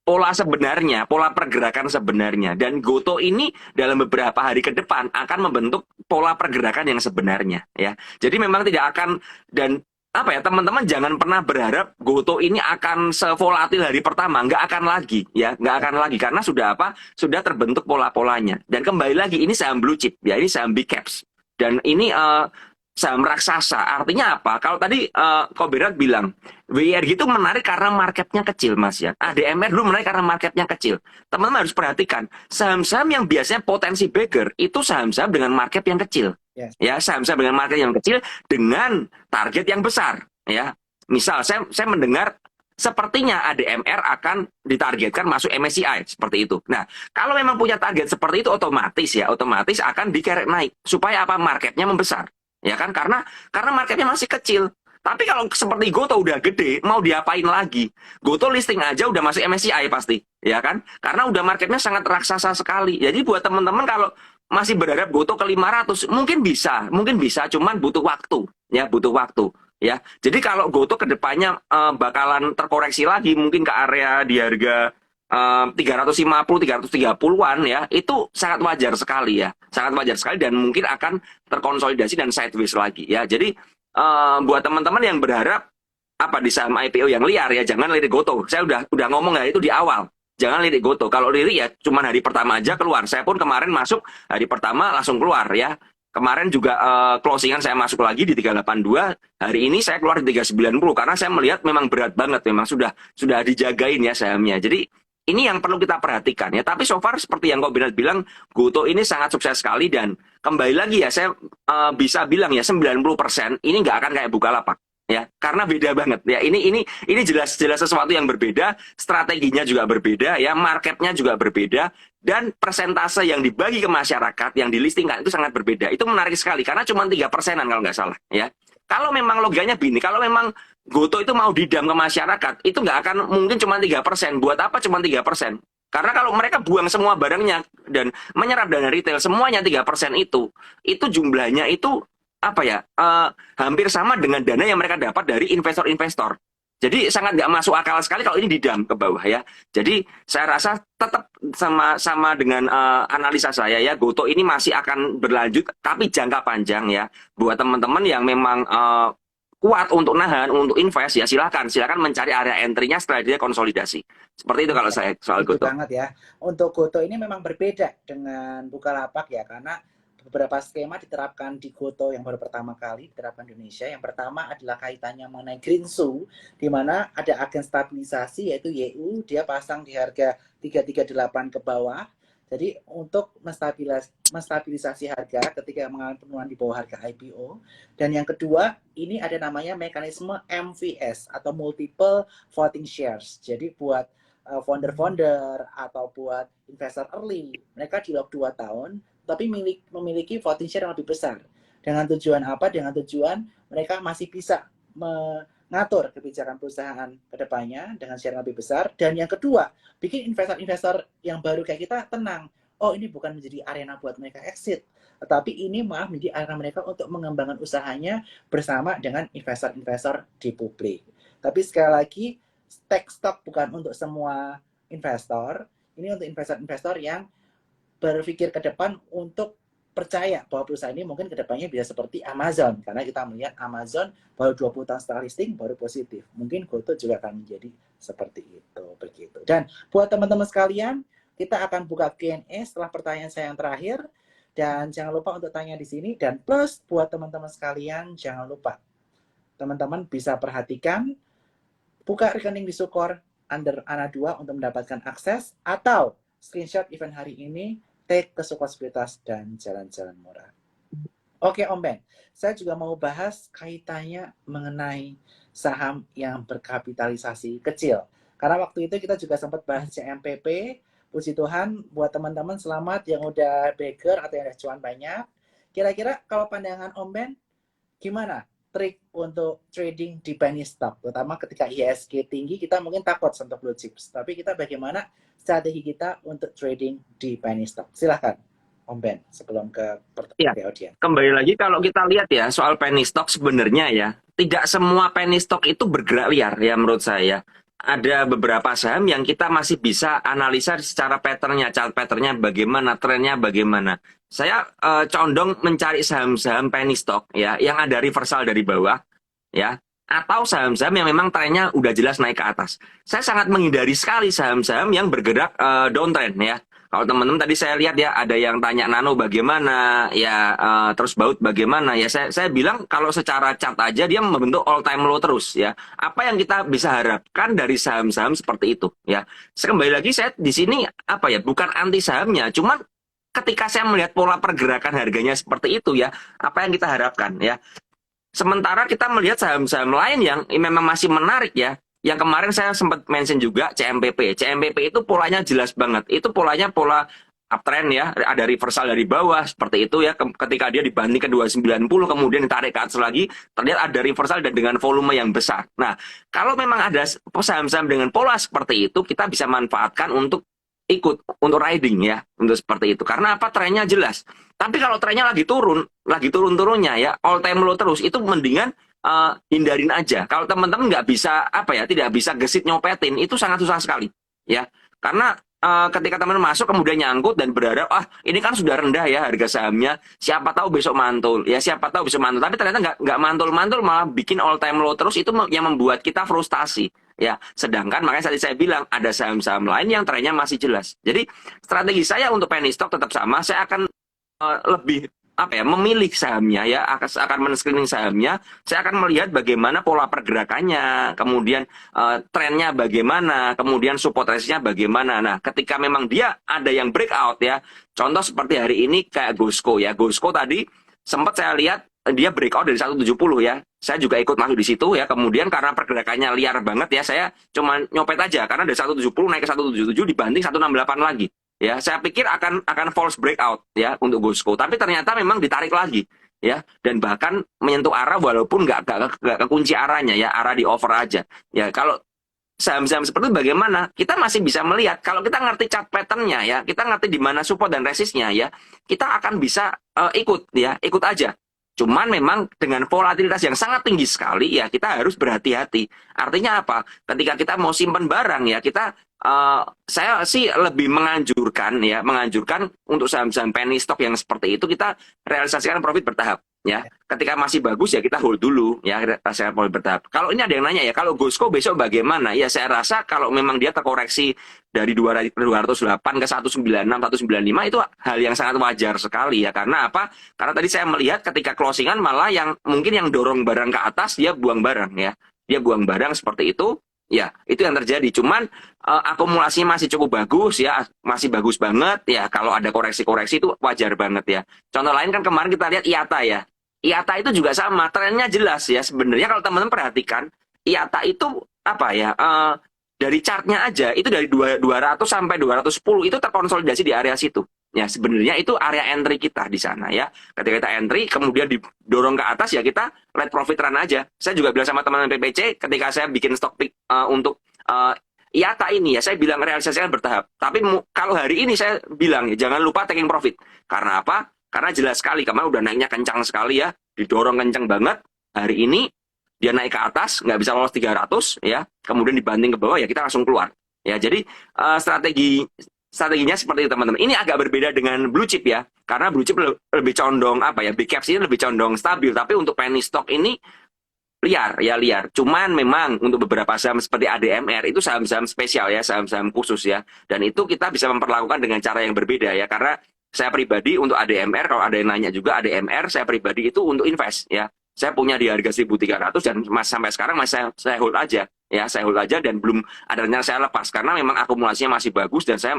B: pola sebenarnya, pola pergerakan sebenarnya. Dan Goto ini dalam beberapa hari ke depan akan membentuk pola pergerakan yang sebenarnya ya. Jadi memang tidak akan, dan teman-teman jangan pernah berharap Goto ini akan sevolatil hari pertama, nggak akan lagi ya, nggak akan lagi karena sudah terbentuk pola-polanya. Dan kembali lagi ini saham blue chip ya, ini saham big caps. Dan ini saham raksasa. Artinya apa? Kalau tadi Koberat bilang WIRG itu menarik karena marketnya kecil, Mas ya. ADMR dulu menarik karena marketnya kecil. Teman-teman harus perhatikan, saham-saham yang biasanya potensi bagger itu saham-saham dengan market yang kecil. Yes. Ya, saham-saham dengan market yang kecil dengan target yang besar. Ya, misal saya mendengar sepertinya ADMR akan ditargetkan masuk MSCI seperti itu. Nah, kalau memang punya target seperti itu otomatis akan dikerek naik supaya marketnya membesar. Ya kan, karena marketnya masih kecil. Tapi kalau seperti Goto udah gede, mau diapain lagi? Goto listing aja udah masuk MSCI pasti, ya kan? Karena udah marketnya sangat raksasa sekali. Jadi buat teman-teman kalau masih berharap Goto ke 500, mungkin bisa, cuman butuh waktu, ya. Ya, jadi kalau Goto kedepannya bakalan terkoreksi lagi, mungkin ke area di harga 350-330-an ya, itu sangat wajar sekali ya, sangat wajar sekali dan mungkin akan terkonsolidasi dan sideways lagi ya. Jadi buat teman-teman yang berharap di saham IPO yang liar ya, jangan lirik Goto. Saya udah ngomong ya itu di awal, jangan lirik Goto. Kalau lirik ya cuman hari pertama aja keluar. Saya pun kemarin masuk hari pertama langsung keluar ya. Kemarin juga closingan saya masuk lagi di 382, hari ini saya keluar di 390 karena saya melihat memang berat banget, memang sudah dijagain ya sahamnya. Jadi ini yang perlu kita perhatikan ya. Tapi so far seperti yang Koberat bilang, Goto ini sangat sukses sekali dan kembali lagi ya, saya bisa bilang ya 90% ini nggak akan kayak Bukalapak ya, karena beda banget ya. Ini jelas sesuatu yang berbeda, strateginya juga berbeda ya, marketnya juga berbeda, dan persentase yang dibagi ke masyarakat yang dilistingkan itu sangat berbeda. Itu menarik sekali karena cuma 3%-an kalau nggak salah ya. Kalau memang logikanya begini, kalau memang Goto itu mau didam ke masyarakat, itu nggak akan mungkin cuma 3%. Buat apa cuma 3%? Karena kalau mereka buang semua barangnya dan menyerap dana retail semuanya 3% itu jumlahnya itu apa ya? Hampir sama dengan dana yang mereka dapat dari investor-investor. Jadi sangat nggak masuk akal sekali kalau ini didam ke bawah ya. Jadi saya rasa tetap sama dengan analisa saya ya, Gotoh ini masih akan berlanjut tapi jangka panjang ya. Buat teman-teman yang memang kuat untuk nahan, untuk invest ya silakan mencari area entry-nya setelah dia konsolidasi. Seperti itu kalau saya soal
A: Itu
B: Gotoh.
A: banget ya. Untuk Gotoh ini memang berbeda dengan Bukalapak ya, karena beberapa skema diterapkan di Gotoh yang baru pertama kali diterapkan di Indonesia. Yang pertama adalah kaitannya mengenai Green Shoe, di mana ada agen stabilisasi yaitu YU, dia pasang di harga 338 ke bawah. Jadi untuk menstabilisasi harga ketika mengalami penurunan di bawah harga IPO. Dan yang kedua, ini ada namanya mekanisme MVS atau Multiple Voting Shares. Jadi buat founder-founder atau buat investor early, mereka di lock 2 tahun, tapi memiliki voting share yang lebih besar. Dengan tujuan apa? Dengan tujuan mereka masih bisa mengatur kebijakan perusahaan ke depannya dengan share yang lebih besar. Dan yang kedua, bikin investor-investor yang baru kayak kita tenang. Oh, ini bukan menjadi arena buat mereka exit, tetapi ini malah menjadi arena mereka untuk mengembangkan usahanya bersama dengan investor-investor di publik. Tapi sekali lagi, tech stock bukan untuk semua investor. Ini untuk investor-investor yang berpikir ke depan untuk percaya bahwa perusahaan ini mungkin ke depannya bisa seperti Amazon. Karena kita melihat Amazon baru 20 tahun setelah listing baru positif. Mungkin Gotoh juga akan menjadi seperti itu. Begitu. Dan buat teman-teman sekalian, kita akan buka Q&A setelah pertanyaan saya yang terakhir. Dan jangan lupa untuk tanya di sini. Dan plus buat teman-teman sekalian, jangan lupa teman-teman bisa perhatikan, buka rekening di Sukor under Ana2 untuk mendapatkan akses, atau screenshot event hari ini, take ke Sukor Sekuritas dan jalan-jalan murah. Oke Om Ben, saya juga mau bahas kaitannya mengenai saham yang berkapitalisasi kecil. Karena waktu itu kita juga sempat bahas CMPP, puji Tuhan buat teman-teman selamat yang udah bagger atau yang udah cuan banyak. Kira-kira kalau pandangan Om Ben, gimana trik untuk trading di penny stock, terutama ketika IHSG tinggi, kita mungkin takut sentuh blue chips, tapi kita bagaimana strategi kita untuk trading di penny stock? Silahkan Om Ben sebelum ke
B: Ya,
A: pertanyaan audiens.
B: kembali lagi kalau kita lihat ya soal penny stock sebenarnya ya tidak semua penny stock itu bergerak liar ya menurut saya. Ada beberapa saham yang kita masih bisa analisa secara patternnya, chart patternnya bagaimana, trennya bagaimana. Saya condong mencari saham-saham penny stock ya yang ada reversal dari bawah ya, atau saham-saham yang memang trennya udah jelas naik ke atas. Saya sangat menghindari sekali saham-saham yang bergerak downtrend ya. Kalau teman-teman tadi saya lihat ya ada yang tanya Nano bagaimana ya, terus Baut bagaimana ya, saya bilang kalau secara chart aja dia membentuk all time low terus ya. Apa yang kita bisa harapkan dari saham-saham seperti itu ya. Kembali lagi saya di sini apa ya, bukan anti sahamnya, cuman ketika saya melihat pola pergerakan harganya seperti itu ya, apa yang kita harapkan ya. Sementara kita melihat saham-saham lain yang memang masih menarik ya. Yang kemarin saya sempat mention juga CMPP. CMPP itu polanya jelas banget. Itu polanya pola uptrend ya. Ada reversal dari bawah seperti itu ya. Ketika dia dibanding ke 290 kemudian ditarik ke atas lagi, terlihat ada reversal dan dengan volume yang besar. Nah, kalau memang ada saham-saham dengan pola seperti itu, kita bisa manfaatkan untuk ikut untuk riding ya, untuk seperti itu. Karena apa? Trennya jelas. Tapi kalau trennya lagi turun-turunnya ya, all time low terus, itu mendingan hindarin aja. Kalau teman-teman nggak bisa apa ya, tidak bisa gesit nyopetin, itu sangat susah sekali ya. Karena ketika teman masuk kemudian nyangkut dan berharap ini kan sudah rendah ya harga sahamnya, siapa tahu besok mantul ya, siapa tahu besok mantul. Tapi ternyata nggak mantul-mantul, malah bikin all time low terus, itu yang membuat kita frustasi. Ya, sedangkan makanya tadi saya bilang ada saham-saham lain yang trennya masih jelas. Jadi strategi saya untuk penny stock tetap sama. Saya akan lebih apa ya, memilih sahamnya ya, akan men-screening sahamnya. Saya akan melihat bagaimana pola pergerakannya, kemudian trennya bagaimana, kemudian support resistnya bagaimana. Nah, ketika memang dia ada yang breakout ya, contoh seperti hari ini kayak Gosco ya. Gosco tadi sempat saya lihat dia breakout dari 170 ya. Saya juga ikut masuk di situ ya. Kemudian karena pergerakannya liar banget ya, saya cuma nyopet aja karena dari 170 naik ke 177 dibanting 168 lagi. Ya, saya pikir akan false breakout ya untuk Gosco, tapi ternyata memang ditarik lagi ya, dan bahkan menyentuh arah walaupun nggak kekunci arahnya ya, arah di over aja ya. Kalau saham-saham seperti itu bagaimana? Kita masih bisa melihat kalau kita ngerti chart pattern-nya ya, kita ngerti di mana support dan resistnya ya, kita akan bisa ikut ya, ikut aja. Cuman memang dengan volatilitas yang sangat tinggi sekali ya kita harus berhati-hati. Artinya apa? Ketika kita mau simpan barang ya kita saya sih lebih menganjurkan untuk saham-saham penny stock yang seperti itu kita realisasikan profit bertahap ya. Ketika masih bagus ya kita hold dulu ya realisasikan profit bertahap. Kalau ini ada yang nanya ya, kalau Gosco besok bagaimana? Ya saya rasa kalau memang dia terkoreksi dari 208 ke 196, 195 itu hal yang sangat wajar sekali ya. Karena apa? Karena tadi saya melihat ketika closingan malah yang mungkin yang dorong barang ke atas dia buang barang ya. Dia buang barang seperti itu. Ya, itu yang terjadi. Cuman akumulasinya masih cukup bagus ya, masih bagus banget ya. Kalau ada koreksi-koreksi itu wajar banget ya. Contoh lain kan kemarin kita lihat IATA ya. IATA itu juga sama, trennya jelas ya. Sebenarnya kalau teman-teman perhatikan, IATA itu apa ya? Dari chartnya aja itu dari 200 sampai 210 itu terkonsolidasi di area situ. Ya, sebenarnya itu area entry kita di sana ya. Ketika kita entry, kemudian didorong ke atas ya kita let profit run aja. Saya juga bilang sama teman-teman PPC ketika saya bikin stock pick untuk IATA ini ya, saya bilang realisasikan bertahap. Tapi kalau hari ini saya bilang ya jangan lupa taking profit. Karena apa? Karena jelas sekali kemarin udah naiknya kencang sekali ya, didorong kencang banget. Hari ini dia naik ke atas, nggak bisa lolos 300 ya, kemudian dibanting ke bawah ya kita langsung keluar. Ya, jadi strateginya seperti itu teman-teman. Ini agak berbeda dengan blue chip ya, karena blue chip lebih condong apa ya, big caps ini lebih condong stabil, tapi untuk penny stock ini liar ya liar. Cuman memang untuk beberapa saham seperti ADMR itu saham-saham spesial ya, saham-saham khusus ya, dan itu kita bisa memperlakukan dengan cara yang berbeda ya, karena saya pribadi untuk ADMR, kalau ada yang nanya juga ADMR, saya pribadi itu untuk invest ya. Saya punya di harga 1.300 dan sampai sekarang masih saya hold aja ya, saya hold aja dan belum ada rencana saya lepas karena memang akumulasinya masih bagus dan saya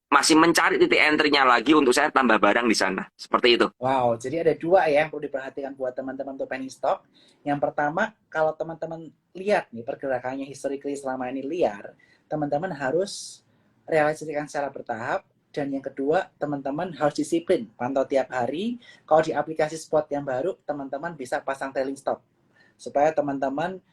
B: masih mencari titik entry-nya lagi untuk saya tambah barang di sana. Seperti itu.
A: Wow, jadi ada dua ya yang perlu diperhatikan buat teman-teman untuk penny stock. Yang pertama, kalau teman-teman lihat nih pergerakannya historically selama ini liar, teman-teman harus realisasikan secara bertahap. Dan yang kedua, teman-teman harus disiplin, pantau tiap hari. Kalau di aplikasi spot yang baru, teman-teman bisa pasang trailing stop. Supaya teman-teman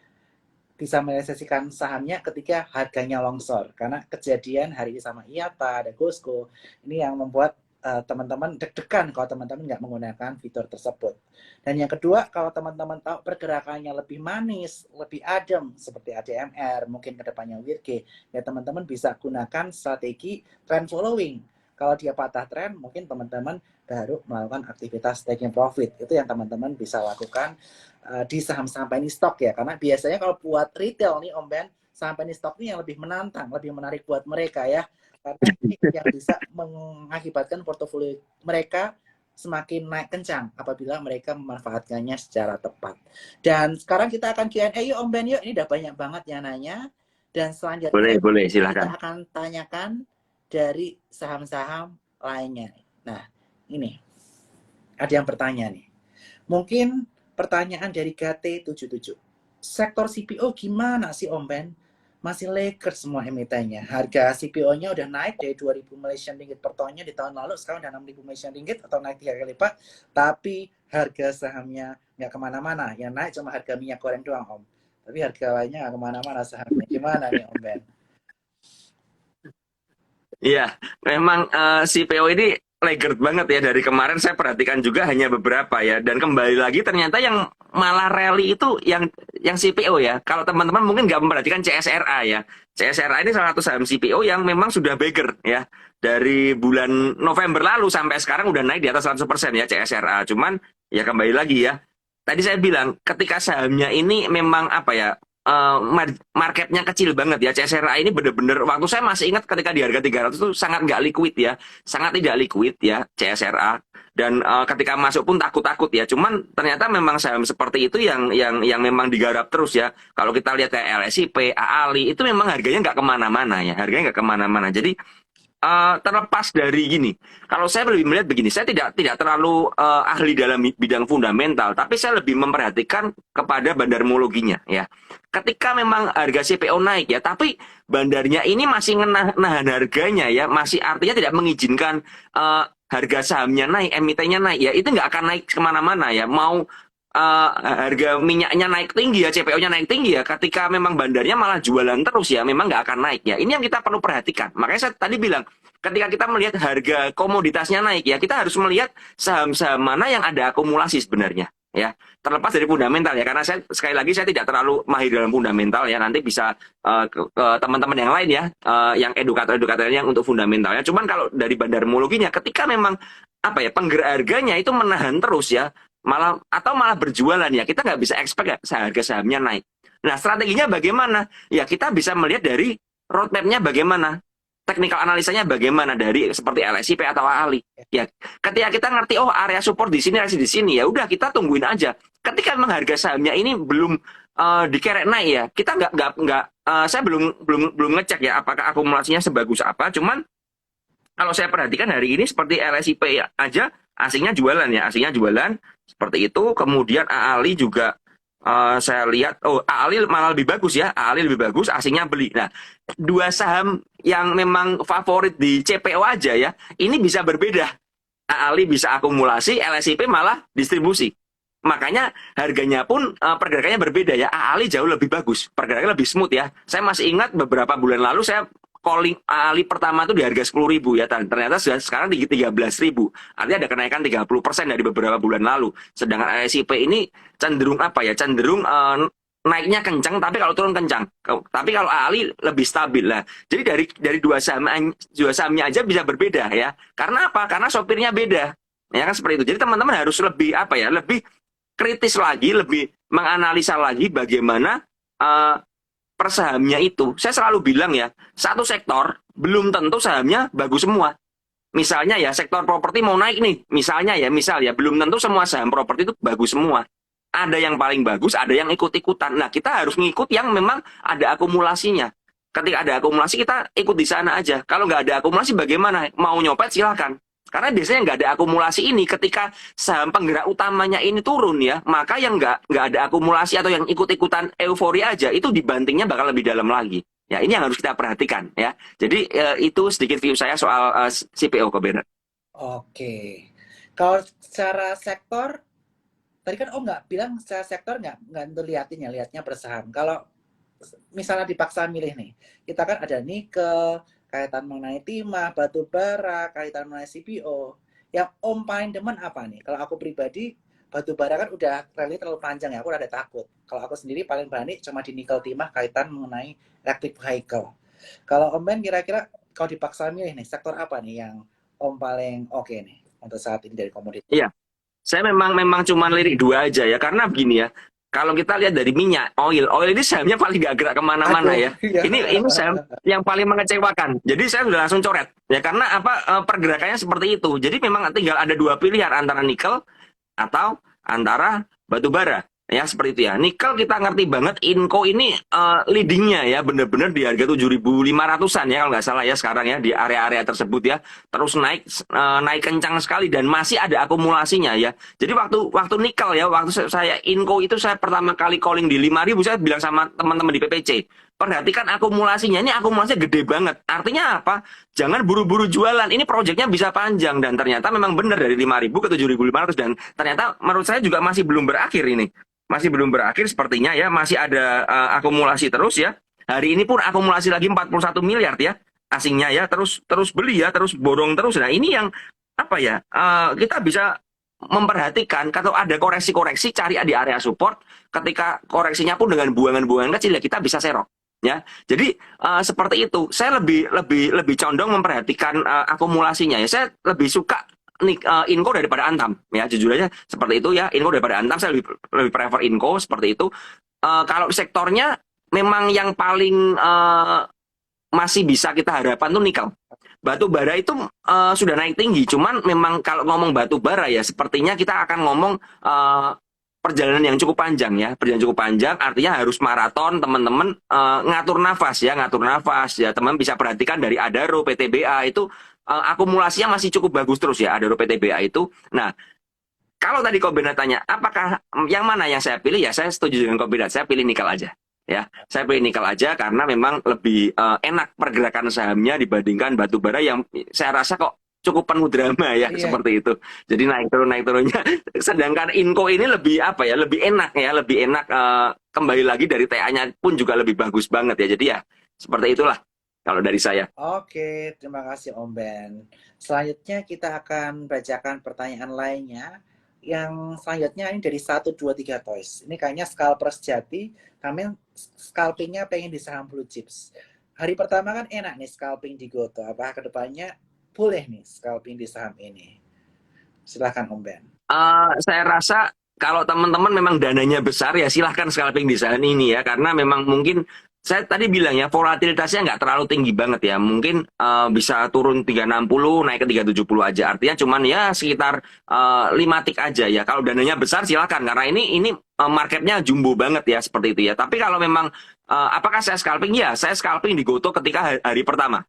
A: bisa merealisasikan sahamnya ketika harganya longsor. Karena kejadian hari ini sama IATA, ada Gosco, ini yang membuat teman-teman deg-degan kalau teman-teman nggak menggunakan fitur tersebut. Dan yang kedua, kalau teman-teman tahu pergerakannya lebih manis, lebih adem, seperti ADMR, mungkin kedepannya WIRG, ya teman-teman bisa gunakan strategi trend following. Kalau dia patah tren, mungkin teman-teman baru melakukan aktivitas taking profit. Itu yang teman-teman bisa lakukan di saham-saham penny stock ya. Karena biasanya kalau buat retail nih Om Ben, saham penny stock ini yang lebih menantang, lebih menarik buat mereka ya. Karena ini yang bisa mengakibatkan portofolio mereka semakin naik kencang apabila mereka memanfaatkannya secara tepat. Dan sekarang kita akan Q&A yuk Om Ben yuk. Ini udah banyak banget yang nanya. Dan selanjutnya
B: Boleh, silakan.
A: kita akan tanyakan dari saham-saham lainnya. Nah, ini ada yang bertanya nih. Mungkin pertanyaan dari GT77. Sektor CPO gimana sih Om Ben? Masih lagged semua emitennya. Harga CPO-nya udah naik dari 2.000 Malaysian Ringgit per tonnya di tahun lalu, sekarang udah 6.000 Malaysian Ringgit atau naik 3 kali lipat. Tapi harga sahamnya nggak kemana-mana. Yang naik cuma harga minyak goreng doang Om. Tapi harga lainnya nggak kemana-mana sahamnya. Gimana nih Om Ben?
B: Iya, memang CPO ini lagged banget ya dari kemarin saya perhatikan juga hanya beberapa ya dan kembali lagi ternyata yang malah rally itu yang CPO ya. Kalau teman-teman mungkin nggak memperhatikan CSRA ya. CSRA ini salah satu saham CPO yang memang sudah beggar ya. Dari bulan November lalu sampai sekarang udah naik di atas 100% ya CSRA. Cuman ya kembali lagi ya. Tadi saya bilang ketika sahamnya ini memang apa ya marketnya kecil banget ya. CSRA ini bener-bener waktu saya masih ingat ketika di harga 300 itu sangat nggak liquid ya, sangat tidak liquid ya CSRA dan ketika masuk pun takut-takut ya. Cuman ternyata memang saham seperti itu yang memang digarap terus ya. Kalau kita lihat kayak LSIP, AALI itu memang harganya nggak kemana-mana ya, harganya nggak kemana-mana. Jadi terlepas dari gini, kalau saya lebih melihat begini, saya tidak terlalu ahli dalam bidang fundamental, tapi saya lebih memperhatikan kepada bandarmologinya ya. Ketika memang harga CPO naik ya, tapi bandarnya ini masih nahan harganya ya, masih artinya tidak mengizinkan harga sahamnya naik, emitennya naik ya, itu nggak akan naik kemana-mana ya. Mau harga minyaknya naik tinggi ya, CPO-nya naik tinggi ya, ketika memang bandarnya malah jualan terus ya, memang nggak akan naik ya. Ini yang kita perlu perhatikan. Makanya saya tadi bilang, ketika kita melihat harga komoditasnya naik ya, kita harus melihat saham-saham mana yang ada akumulasi sebenarnya. Ya, terlepas dari fundamental ya, karena saya sekali lagi saya tidak terlalu mahir dalam fundamental ya, nanti bisa ke teman-teman yang lain ya, yang edukator-edukator yang untuk fundamentalnya. Cuman kalau dari bandarmologinya, ketika memang apa ya, penggerak harganya itu menahan terus ya, malah berjualan ya, kita nggak bisa expect harga sahamnya naik. Nah, strateginya bagaimana? Ya, kita bisa melihat dari roadmap-nya bagaimana, technical analisanya bagaimana dari seperti LSIP atau AALI. Ya, ketika kita ngerti oh area support di sini, area di sini, ya udah kita tungguin aja. Ketika memang harga sahamnya ini belum dikerek naik ya, kita saya belum ngecek ya apakah akumulasinya sebagus apa. Cuman kalau saya perhatikan hari ini seperti LSIP ya, aja asingnya jualan ya, asingnya jualan seperti itu. Kemudian AALI juga saya lihat, oh AALI malah lebih bagus ya, AALI lebih bagus, asingnya beli. Nah, dua saham yang memang favorit di CPO aja ya, ini bisa berbeda. AALI bisa akumulasi, LSIP malah distribusi. Makanya harganya pun pergerakannya berbeda ya. AALI jauh lebih bagus, pergerakannya lebih smooth ya. Saya masih ingat beberapa bulan lalu saya calling AALI pertama itu di harga 10.000 ya, ternyata sudah sekarang di 13.000. Artinya ada kenaikan 30% dari beberapa bulan lalu. Sedangkan LSIP ini cenderung apa ya? Cenderung naiknya kencang, tapi kalau turun kencang. Tapi kalau AALI lebih stabil lah. Jadi dari dua sahamnya aja bisa berbeda ya. Karena apa? Karena sopirnya beda. Ya kan seperti itu. Jadi teman-teman harus lebih apa ya? Lebih kritis lagi, lebih menganalisa lagi bagaimana per sahamnya itu. Saya selalu bilang ya, satu sektor belum tentu sahamnya bagus semua. Misalnya ya, sektor properti mau naik nih, misal ya, belum tentu semua saham properti itu bagus semua. Ada yang paling bagus, ada yang ikut-ikutan. Nah, kita harus ngikut yang memang ada akumulasinya. Ketika ada akumulasi, kita ikut di sana aja. Kalau nggak ada akumulasi, bagaimana? Mau nyopet, silakan. Karena biasanya nggak ada akumulasi ini, ketika saham penggerak utamanya ini turun ya, maka yang nggak ada akumulasi atau yang ikut-ikutan euforia aja, itu dibantingnya bakal lebih dalam lagi. Ya, ini yang harus kita perhatikan ya. Jadi itu sedikit view saya soal CPO Ko Bernard.
A: Oke. Kalau secara sektor, tadi kan Om nggak bilang secara sektor nggak lihatnya per saham. Kalau misalnya dipaksa milih nih, kita kan ada nikel, kaitan mengenai timah, batu bara, kaitan mengenai CPO. Yang Om paling demen apa nih? Kalau aku pribadi, batu bara kan udah rally terlalu panjang ya, aku udah ada takut. Kalau aku sendiri paling berani cuma di nikel timah kaitan mengenai electric vehicle. Kalau Om Ben kira-kira kalau dipaksa milih nih, sektor apa nih yang Om paling oke nih untuk saat ini dari komoditas?
B: Iya, saya memang cuma lirik dua aja ya, karena begini ya. Kalau kita lihat dari minyak, oil ini sahamnya paling gak gerak kemana-mana ya.
A: Iya.
B: Ini saham yang paling mengecewakan. Jadi saya sudah langsung coret ya, karena apa, pergerakannya seperti itu. Jadi memang tinggal ada dua pilihan, antara nikel atau antara batu bara. Ya seperti itu ya. Nikel kita ngerti banget, Inco ini leadingnya ya, bener-bener di harga 7.500-an ya kalau nggak salah ya sekarang ya, di area-area tersebut ya. Terus naik kencang sekali dan masih ada akumulasinya ya. Jadi waktu nikel ya, waktu saya Inco itu saya pertama kali calling di 5.000, saya bilang sama teman-teman di PPC, perhatikan akumulasinya, ini akumulasinya gede banget. Artinya apa? Jangan buru-buru jualan. Ini proyeknya bisa panjang, dan ternyata memang benar dari 5.000 ke 7.500, dan ternyata menurut saya juga masih belum berakhir ini. Masih belum berakhir sepertinya ya, masih ada akumulasi terus ya. Hari ini pun akumulasi lagi 41 miliar ya asingnya ya, terus beli ya, terus borong terus. Nah, ini yang apa ya? Kita bisa memperhatikan kalau ada koreksi-koreksi, cari di area support. Ketika koreksinya pun dengan buangan-buangan kecil ya, kita bisa serok. Ya, jadi seperti itu. Saya lebih condong memperhatikan akumulasinya ya. Saya lebih suka Inco daripada Antam ya, jujur aja seperti itu ya. Inco daripada Antam, saya lebih prefer Inco seperti itu. Kalau sektornya memang yang paling masih bisa kita harapkan tuh nikel. Batu bara itu sudah naik tinggi, cuman memang kalau ngomong batu bara ya, sepertinya kita akan ngomong perjalanan yang cukup panjang ya. Perjalanan cukup panjang artinya harus maraton, teman-teman, ngatur nafas ya. Teman bisa perhatikan dari Adaro, PTBA itu akumulasinya masih cukup bagus terus ya, Adaro, PTBA itu. Nah, kalau tadi Ko Bernard tanya, apakah yang mana yang saya pilih ya, saya setuju dengan Ko Bernard, saya pilih nikel aja. Ya, saya pilih nikel aja karena memang lebih enak pergerakan sahamnya dibandingkan batu bara yang saya rasa kok cukup penuh drama ya
A: Iya.
B: seperti itu. Jadi naik turunnya. Sedangkan Inco ini lebih apa ya? Lebih enak ya, lebih enak kembali lagi dari TA-nya pun juga lebih bagus banget ya. Jadi ya seperti itulah kalau dari saya.
A: Oke, terima kasih Om Ben. Selanjutnya kita akan bacakan pertanyaan lainnya. Yang selanjutnya ini dari 123 Toys. Ini kayaknya scalper sejati, kami scalpingnya pengen di saham blue chips. Hari pertama kan enak nih scalping di Goto. Apakah kedepannya boleh nih scalping di saham ini? Silahkan Om Ben.
B: Saya rasa kalau teman-teman memang dananya besar ya silahkan scalping di saham ini ya karena memang mungkin saya tadi bilang ya volatilitasnya nggak terlalu tinggi banget ya mungkin bisa turun 360 naik ke 370 aja artinya cuman ya sekitar 5 tik aja ya kalau dananya besar silahkan karena ini marketnya jumbo banget ya seperti itu ya tapi kalau memang apakah saya scalping ya saya scalping di Goto ketika hari pertama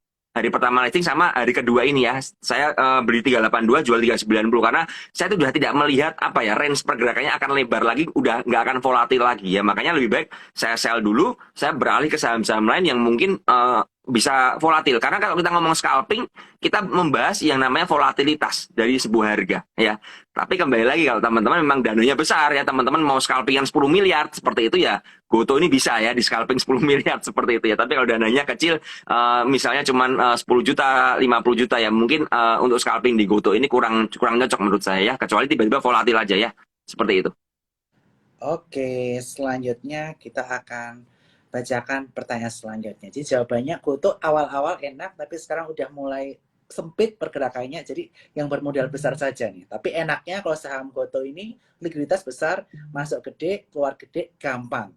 B: listing sama hari kedua ini ya saya beli 382 jual 390 karena saya itu sudah tidak melihat apa ya range pergerakannya akan lebar lagi, udah nggak akan volatil lagi ya. Makanya lebih baik saya sell dulu, saya beralih ke saham-saham lain yang mungkin bisa volatil. Karena kalau kita ngomong scalping, kita membahas yang namanya volatilitas dari sebuah harga ya. Tapi kembali lagi kalau teman-teman memang dananya besar ya, teman-teman mau scalping yang 10 miliar seperti itu ya, Goto ini bisa ya di scalping 10 miliar seperti itu ya. Tapi kalau dananya kecil, misalnya cuma 10 juta, 50 juta ya, mungkin untuk scalping di Goto ini kurang kurang cocok menurut saya ya, kecuali tiba-tiba volatil aja ya, seperti itu.
A: Oke, selanjutnya kita akan bacakan pertanyaan selanjutnya. Jadi jawabannya Goto awal-awal enak, tapi sekarang udah mulai sempit pergerakannya. Jadi yang bermodal besar saja nih. Tapi enaknya kalau saham Goto ini likuiditas besar, masuk gede, keluar gede, gampang.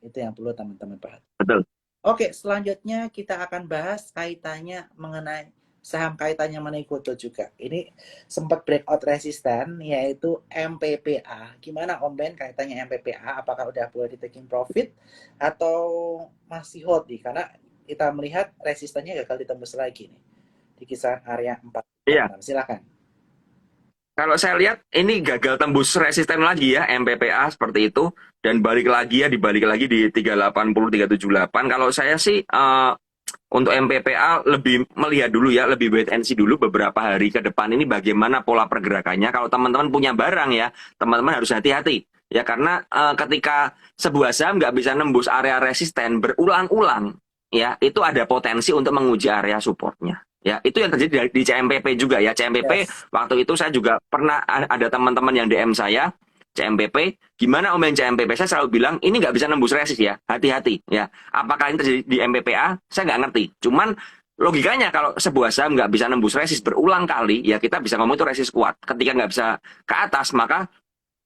A: Itu yang perlu teman-teman perhatikan.
B: Betul.
A: Oke, selanjutnya kita akan bahas kaitannya mengenai saham kaitannya mengenai Goto juga. Ini sempat breakout resisten yaitu MPPA. Gimana Om Ben kaitannya MPPA? Apakah udah boleh di taking profit atau masih hold nih? Karena kita melihat resistennya gagal ditembus lagi nih di kisaran area
B: Iya.
A: 4,6. Silakan.
B: Kalau saya lihat ini gagal tembus resisten lagi ya MPPA seperti itu dan balik lagi ya dibalik lagi di 380 378. Kalau saya sih untuk MPPA lebih melihat dulu ya, lebih wait and see dulu beberapa hari ke depan ini bagaimana pola pergerakannya. Kalau teman-teman punya barang ya, teman-teman harus hati-hati. Ya karena ketika sebuah saham nggak bisa nembus area resisten berulang-ulang, ya itu ada potensi untuk menguji area supportnya. Ya itu yang terjadi di CMPP juga ya. CMPP
A: Yes.
B: waktu itu saya juga pernah ada teman-teman yang DM saya, CMPP, gimana Om yang CMPP? Saya selalu bilang ini nggak bisa nembus resist ya, hati-hati ya. Apakah ini terjadi di MPPA? Saya nggak ngerti. Cuman logikanya kalau sebuah saham nggak bisa nembus resist berulang kali, ya kita bisa ngomong itu resist kuat. Ketika nggak bisa ke atas, maka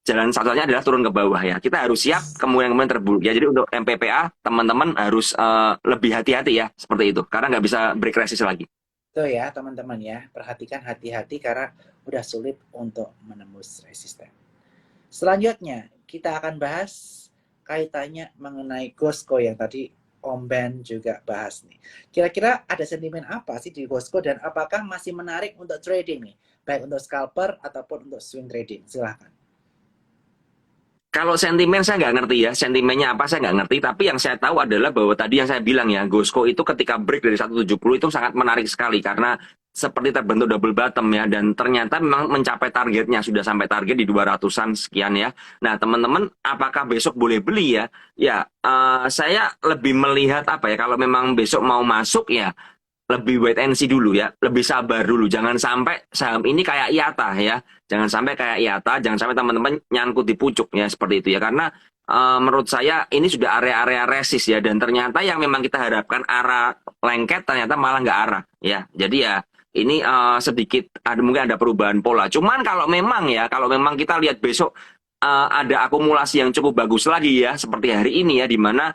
B: jalan satunya adalah turun ke bawah ya. Kita harus siap kemungkinan terburuk ya. Jadi untuk MPPA teman-teman harus lebih hati-hati ya seperti itu, karena nggak bisa break resist lagi.
A: Itu ya teman-teman ya. Perhatikan hati-hati karena udah sulit untuk menembus resisten. Selanjutnya, kita akan bahas kaitannya mengenai Gosco yang tadi Om Ben juga bahas nih. Kira-kira ada sentimen apa sih di Gosco dan apakah masih menarik untuk trading nih? Baik untuk scalper ataupun untuk swing trading. Silahkan.
B: Kalau sentimen saya nggak ngerti ya, sentimennya apa saya nggak ngerti. Tapi yang saya tahu adalah bahwa tadi yang saya bilang ya, Gosco itu ketika break dari 170 itu sangat menarik sekali karena seperti terbentuk double bottom ya dan ternyata memang mencapai targetnya sudah sampai target di 200-an sekian ya. Nah teman-teman apakah besok boleh beli ya? Ya saya lebih melihat apa ya kalau memang besok mau masuk ya lebih wait and see dulu ya, lebih sabar dulu. Jangan sampai saham ini kayak IATA ya, jangan sampai kayak IATA, jangan sampai teman-teman nyangkut di pucuk ya seperti itu ya. Karena menurut saya ini sudah area-area resist ya, dan ternyata yang memang kita harapkan arah lengket ternyata malah nggak arah ya. Jadi ya ini sedikit ada mungkin ada perubahan pola. Cuman kalau memang kita lihat besok ada akumulasi yang cukup bagus lagi ya seperti hari ini ya di mana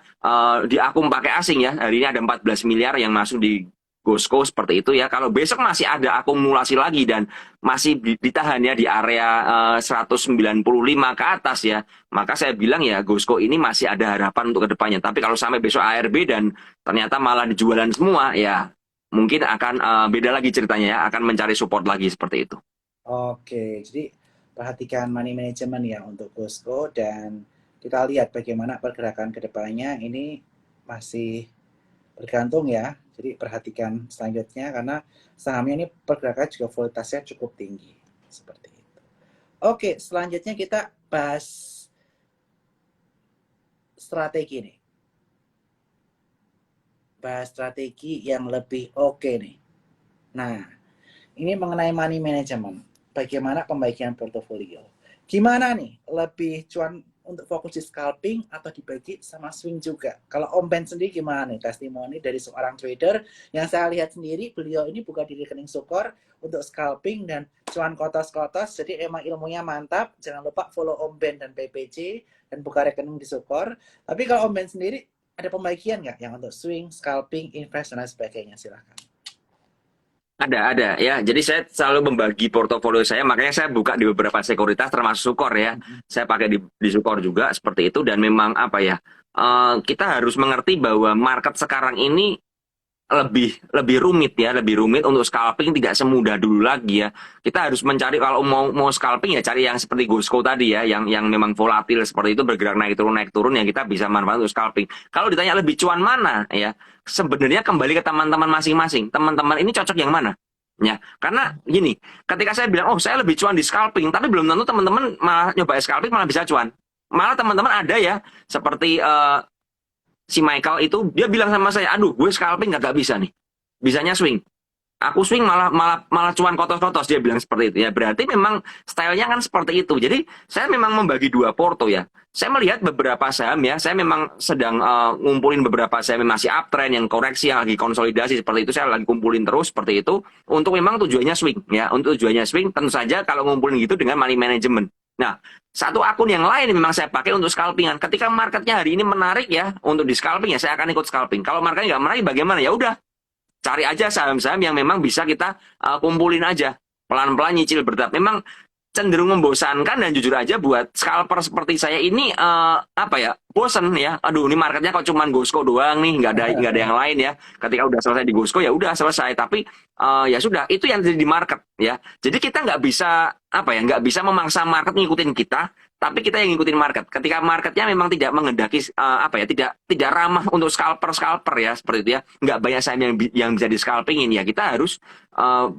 B: di akum pakai asing ya hari ini ada 14 miliar yang masuk di Gosco seperti itu ya. Kalau besok masih ada akumulasi lagi dan masih ditahan ya di area 195 ke atas ya, maka saya bilang ya Gosco ini masih ada harapan untuk kedepannya. Tapi kalau sampai besok ARB dan ternyata malah dijualan semua ya, mungkin akan beda lagi ceritanya ya, akan mencari support lagi seperti itu.
A: Oke, jadi perhatikan money management ya untuk Gosco dan kita lihat bagaimana pergerakan kedepannya ini masih bergantung ya Jadi perhatikan selanjutnya karena sahamnya ini pergerakan juga volatilitasnya cukup tinggi. Seperti itu. Oke, selanjutnya kita bahas strategi nih. Bahas strategi yang lebih oke nih. Nah, ini mengenai money management. Bagaimana pembagian portofolio. Gimana nih? Lebih cuan untuk fokus di scalping atau dibagi sama swing juga? Kalau Om Ben sendiri gimana nih? Testimoni dari seorang trader yang saya lihat sendiri, beliau ini buka di rekening Sukor untuk scalping dan cuan kotos-kotos. Jadi emang ilmunya mantap. Jangan lupa follow Om Ben dan PPC dan buka rekening di Sukor. Tapi kalau Om Ben sendiri ada pembagian nggak yang untuk swing, scalping, invest, dan lain sebagainya? Silahkan.
B: Ada ya. Jadi saya selalu membagi portofolio saya, makanya saya buka di beberapa sekuritas termasuk Sukor ya. Saya pakai di Sukor juga seperti itu dan memang apa ya? Kita harus mengerti bahwa market sekarang ini lebih rumit ya, lebih rumit untuk scalping tidak semudah dulu lagi ya. Kita harus mencari kalau mau scalping ya cari yang seperti Gosco tadi ya, yang memang volatil seperti itu bergerak naik turun ya kita bisa manfaat untuk scalping. Kalau ditanya lebih cuan mana ya, sebenarnya kembali ke teman-teman masing-masing. Teman-teman ini cocok yang mana? Ya, karena gini, ketika saya bilang, oh saya lebih cuan di scalping, tapi belum tentu teman-teman malah nyoba scalping malah bisa cuan. Malah teman-teman ada ya, seperti si Michael itu dia bilang sama saya, aduh gue scalping gak bisa nih, bisanya swing. Aku swing malah cuan kotos-kotos dia bilang seperti itu ya. Berarti memang stylenya kan seperti itu. Jadi saya memang membagi dua porto ya. Saya melihat beberapa saham ya. Saya memang sedang ngumpulin beberapa saham yang masih uptrend, yang koreksi, yang lagi konsolidasi seperti itu. Saya lagi kumpulin terus seperti itu. Untuk memang tujuannya swing ya. Untuk tujuannya swing tentu saja kalau ngumpulin gitu dengan money management. Nah, satu akun yang lain memang saya pakai untuk scalpingan. Ketika marketnya hari ini menarik ya untuk di scalping ya saya akan ikut scalping. Kalau marketnya nggak menarik bagaimana ya udah cari aja saham-saham yang memang bisa kita kumpulin aja pelan-pelan nyicil bertahap. Memang cenderung membosankan dan jujur aja buat scalper seperti saya ini apa ya bosen ya. Aduh ini marketnya kok cuman Gosco doang nih nggak ada yang lain ya. Ketika udah selesai di Gosco ya udah selesai. Tapi ya sudah itu yang terjadi di market ya. Jadi kita nggak bisa apa ya nggak bisa memangsa market ngikutin kita. Tapi kita yang ngikutin market. Ketika marketnya memang tidak menghendaki apa ya, tidak ramah untuk scalper ya seperti itu ya. Nggak banyak saham yang bisa di scalpingin ya. Kita harus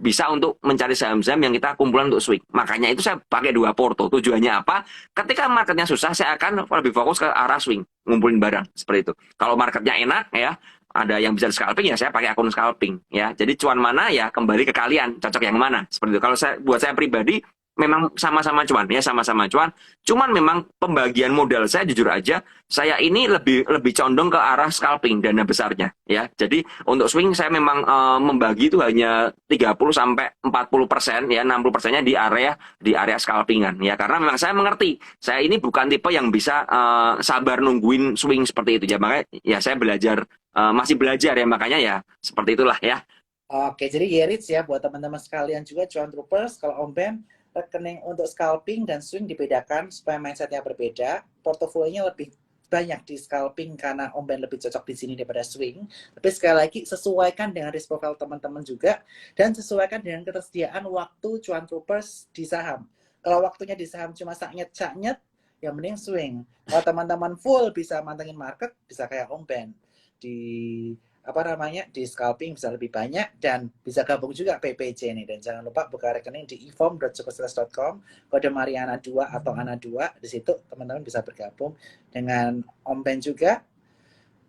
B: bisa untuk mencari saham-saham yang kita kumpulan untuk swing. Makanya itu saya pakai dua porto. Tujuannya apa? Ketika marketnya susah, saya akan lebih fokus ke arah swing, ngumpulin barang seperti itu. Kalau marketnya enak ya, ada yang bisa di scalping ya saya pakai akun scalping ya. Jadi cuan mana ya kembali ke kalian, cocok yang mana seperti itu. Kalau buat saya pribadi memang sama-sama cuan ya sama-sama cuan. Cuman memang pembagian modal saya jujur aja saya ini lebih condong ke arah scalping dana besarnya ya. Jadi untuk swing saya memang membagi itu hanya 30 sampai 40% ya 60%-nya di area scalpingan ya karena memang saya mengerti saya ini bukan tipe yang bisa sabar nungguin swing seperti itu ya makanya ya saya masih belajar ya makanya ya seperti itulah ya.
A: Oke, jadi Yeritz ya buat teman-teman sekalian juga cuan troopers kalau Om Ben rekening untuk scalping dan swing dibedakan supaya mindsetnya berbeda. Portofolionya lebih banyak di scalping karena Om Ben lebih cocok di sini daripada swing. Tapi sekali lagi sesuaikan dengan risk profile teman-teman juga dan sesuaikan dengan ketersediaan waktu cuan troopers di saham. Kalau waktunya di saham cuma saknyet-saknyet, ya mending swing. Kalau teman-teman full bisa mantengin market, bisa kayak Om Ben di di scalping bisa lebih banyak dan bisa gabung juga PPC nih dan jangan lupa buka rekening di eform.cukup.com kode Mariana 2 atau Ana 2 di situ teman-teman bisa bergabung dengan Om Ben juga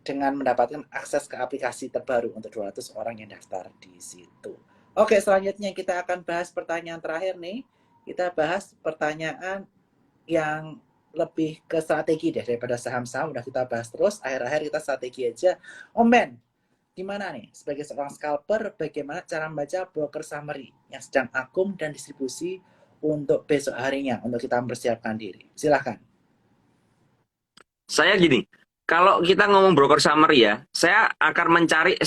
A: dengan mendapatkan akses ke aplikasi terbaru untuk 200 orang yang daftar di situ. Oke, selanjutnya kita akan bahas pertanyaan terakhir nih. Kita bahas pertanyaan yang lebih ke strategi deh daripada saham-saham udah kita bahas terus akhir-akhir kita strategi aja. Om Ben, gimana nih sebagai seorang scalper bagaimana cara membaca broker summary yang sedang akum dan distribusi untuk besok harinya untuk kita mempersiapkan diri? Silahkan.
B: Saya gini, kalau kita ngomong broker summary ya, saya akan mencari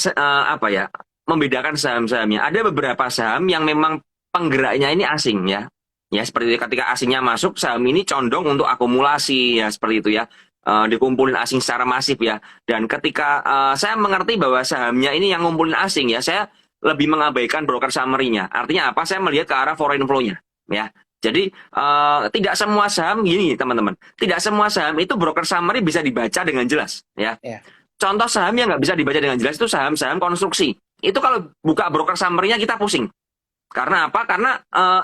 B: membedakan saham-sahamnya. Ada beberapa saham yang memang penggeraknya ini asing ya. Ya seperti itu ketika asingnya masuk, saham ini condong untuk akumulasi ya seperti itu ya. Dikumpulin asing secara masif ya. Dan ketika saya mengerti bahwa sahamnya ini yang ngumpulin asing ya, saya lebih mengabaikan broker summary-nya. Artinya apa? Saya melihat ke arah foreign flow-nya ya. Jadi tidak semua saham gini teman-teman. Tidak semua saham itu broker summary bisa dibaca dengan jelas ya.
A: Yeah.
B: Contoh saham yang nggak bisa dibaca dengan jelas itu saham-saham konstruksi. Itu kalau buka broker summary-nya kita pusing. Karena apa? Karena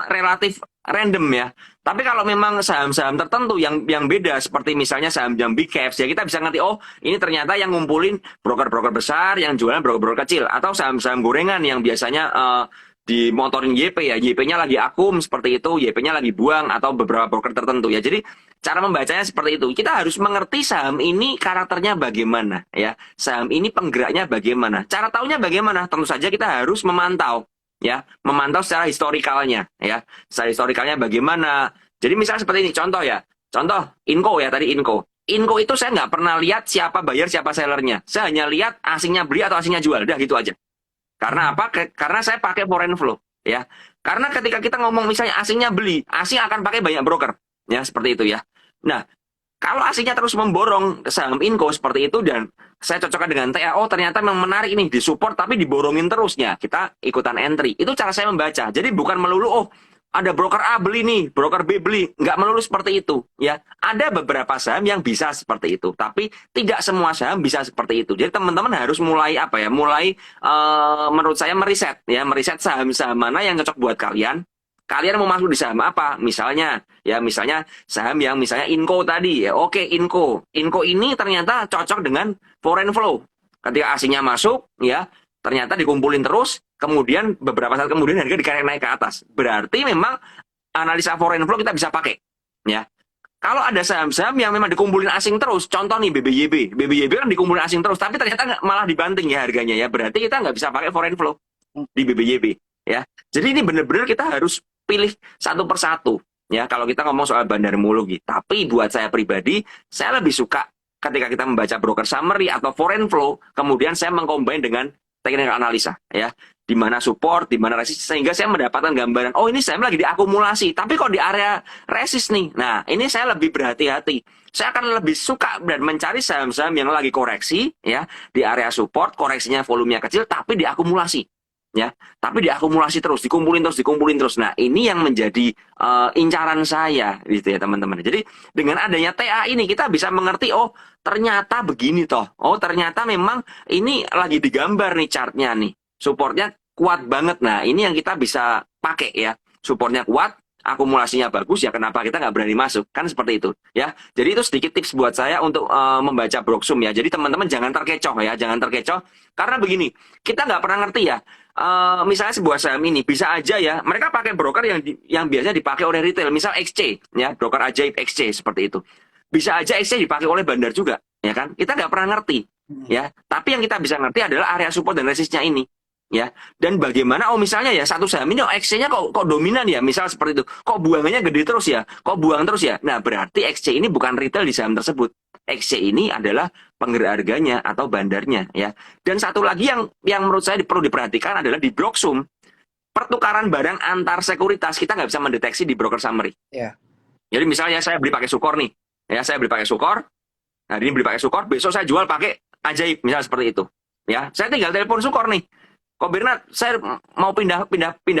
B: relatif random ya. Tapi kalau memang saham-saham tertentu yang beda seperti misalnya saham yang big caps ya kita bisa ngerti oh ini ternyata yang ngumpulin broker-broker besar yang jualan broker-broker kecil atau saham-saham gorengan yang biasanya dimotorin YP ya. YP-nya lagi akum seperti itu, YP-nya lagi buang atau beberapa broker tertentu ya. Jadi cara membacanya seperti itu. Kita harus mengerti saham ini karakternya bagaimana ya. Saham ini penggeraknya bagaimana. Cara taunya bagaimana? Tentu saja kita harus memantau ya, memantau secara historikalnya ya. Secara historikalnya bagaimana. Jadi misalnya seperti ini contoh ya. Contoh Inco ya tadi Inco. Inco itu saya nggak pernah lihat siapa bayar siapa sellernya. Saya hanya lihat asingnya beli atau asingnya jual. Udah gitu aja. Karena apa? Karena saya pakai foreign flow ya. Karena ketika kita ngomong misalnya asingnya beli, asing akan pakai banyak broker ya seperti itu ya. Nah, kalau asingnya terus memborong saham Inco seperti itu dan saya cocokkan dengan TA, oh ternyata memang menarik ini disupport tapi diborongin terusnya, kita ikutan entry. Itu cara saya membaca. Jadi bukan melulu oh ada broker A beli nih, broker B beli, nggak melulu seperti itu ya. Ada beberapa saham yang bisa seperti itu, tapi tidak semua saham bisa seperti itu. Jadi teman-teman harus mulai apa ya? Mulai menurut saya meriset ya, meriset saham-saham mana yang cocok buat kalian. Kalian mau masuk di saham apa? Misalnya saham yang misalnya Inco tadi ya. Oke, Inco. Inco ini ternyata cocok dengan foreign flow. Ketika asingnya masuk ya, ternyata dikumpulin terus, kemudian beberapa saat kemudian harga ditarik naik ke atas. Berarti memang analisa foreign flow kita bisa pakai ya. Kalau ada saham-saham yang memang dikumpulin asing terus, contoh nih BBYB. BBYB kan dikumpulin asing terus, tapi ternyata malah dibanting ya harganya ya. Berarti kita nggak bisa pakai foreign flow di BBYB ya. Jadi ini benar-benar kita harus pilih satu persatu ya kalau kita ngomong soal bandarmologi. Tapi buat saya pribadi, saya lebih suka ketika kita membaca broker summary atau foreign flow, kemudian saya mengcombine dengan technical analisa ya, di mana support, di mana resist, sehingga saya mendapatkan gambaran oh ini saya lagi diakumulasi, tapi kok di area resist nih. Nah, ini saya lebih berhati-hati. Saya akan lebih suka dan mencari saham-saham yang lagi koreksi ya, di area support, koreksinya volumenya kecil tapi diakumulasi. Ya, tapi diakumulasi terus, dikumpulin terus. Nah, ini yang menjadi incaran saya, gitu ya teman-teman. Jadi dengan adanya TA ini kita bisa mengerti, oh ternyata begini toh. Oh ternyata memang ini lagi digambar nih chartnya nih, supportnya kuat banget. Nah, ini yang kita bisa pakai ya, supportnya kuat, akumulasinya bagus ya. Kenapa kita nggak berani masuk? Kan seperti itu ya. Jadi itu sedikit tips buat saya untuk membaca Broksum ya. Jadi teman-teman jangan terkecoh ya, jangan terkecoh. Karena begini, kita nggak pernah ngerti ya. Misalnya sebuah saham ini bisa aja ya mereka pakai broker yang biasanya dipakai oleh retail, misal XC ya, broker ajaib XC seperti itu. Bisa aja XC dipakai oleh bandar juga ya kan, kita nggak pernah ngerti ya. Tapi yang kita bisa ngerti adalah area support dan resistnya ini ya. Dan bagaimana oh misalnya ya satu saham ini oh, XC-nya kok dominan ya, misal seperti itu, kok buangannya gede terus ya, kok buang terus ya. Nah berarti XC ini bukan retail di saham tersebut. XC ini adalah penggerak harganya atau bandarnya ya. Dan satu lagi yang menurut saya perlu diperhatikan adalah di Broksum, pertukaran barang antar sekuritas kita nggak bisa mendeteksi di broker summary.
A: Yeah.
B: Jadi misalnya saya beli pakai Sukor nih, ya saya beli pakai Sukor, hari ini beli pakai Sukor, besok saya jual pakai Ajaib, misal seperti itu. Ya, saya tinggal telepon Sukor nih. Kok Bernard, saya mau pindah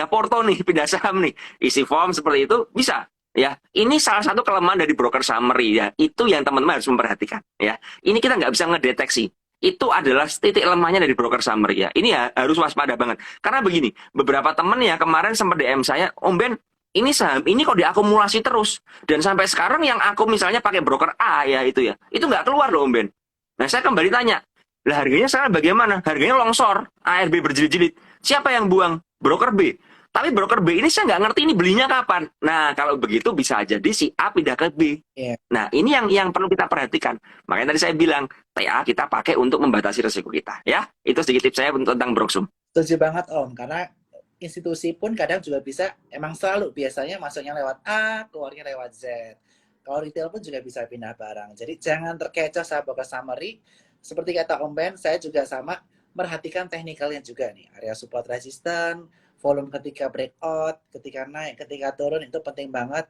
B: porto nih, pindah saham nih, isi form seperti itu bisa. Ya, ini salah satu kelemahan dari broker summary ya. Itu yang teman-teman harus memperhatikan ya. Ini kita nggak bisa ngedeteksi. Itu adalah titik lemahnya dari broker summary ya. Ini ya harus waspada banget. Karena begini, beberapa teman ya kemarin sempat DM saya, Om Ben, ini saham ini kok diakumulasi terus. Dan sampai sekarang yang aku misalnya pakai broker A ya itu nggak keluar loh Om Ben. Nah saya kembali tanya, lah harganya sekarang bagaimana? Harganya longsor, ARB berjilid-jilid. Siapa yang buang? Broker B. Tapi broker B ini saya nggak ngerti ini belinya kapan. Nah, kalau begitu bisa jadi si A pindah ke B.
A: Yeah.
B: Nah, ini yang perlu kita perhatikan. Makanya tadi saya bilang, TA kita pakai untuk membatasi risiko kita. Ya, itu sedikit tips saya tentang Broksum.
A: Setuju banget Om, karena institusi pun kadang juga bisa, emang selalu biasanya masuknya lewat A, keluarnya lewat Z. Kalau retail pun juga bisa pindah barang. Jadi jangan terkecoh saat broker summary. Seperti kata Om Ben, saya juga sama merhatikan teknikalnya juga nih. Area support resisten, volume ketika breakout, ketika naik, ketika turun, itu penting banget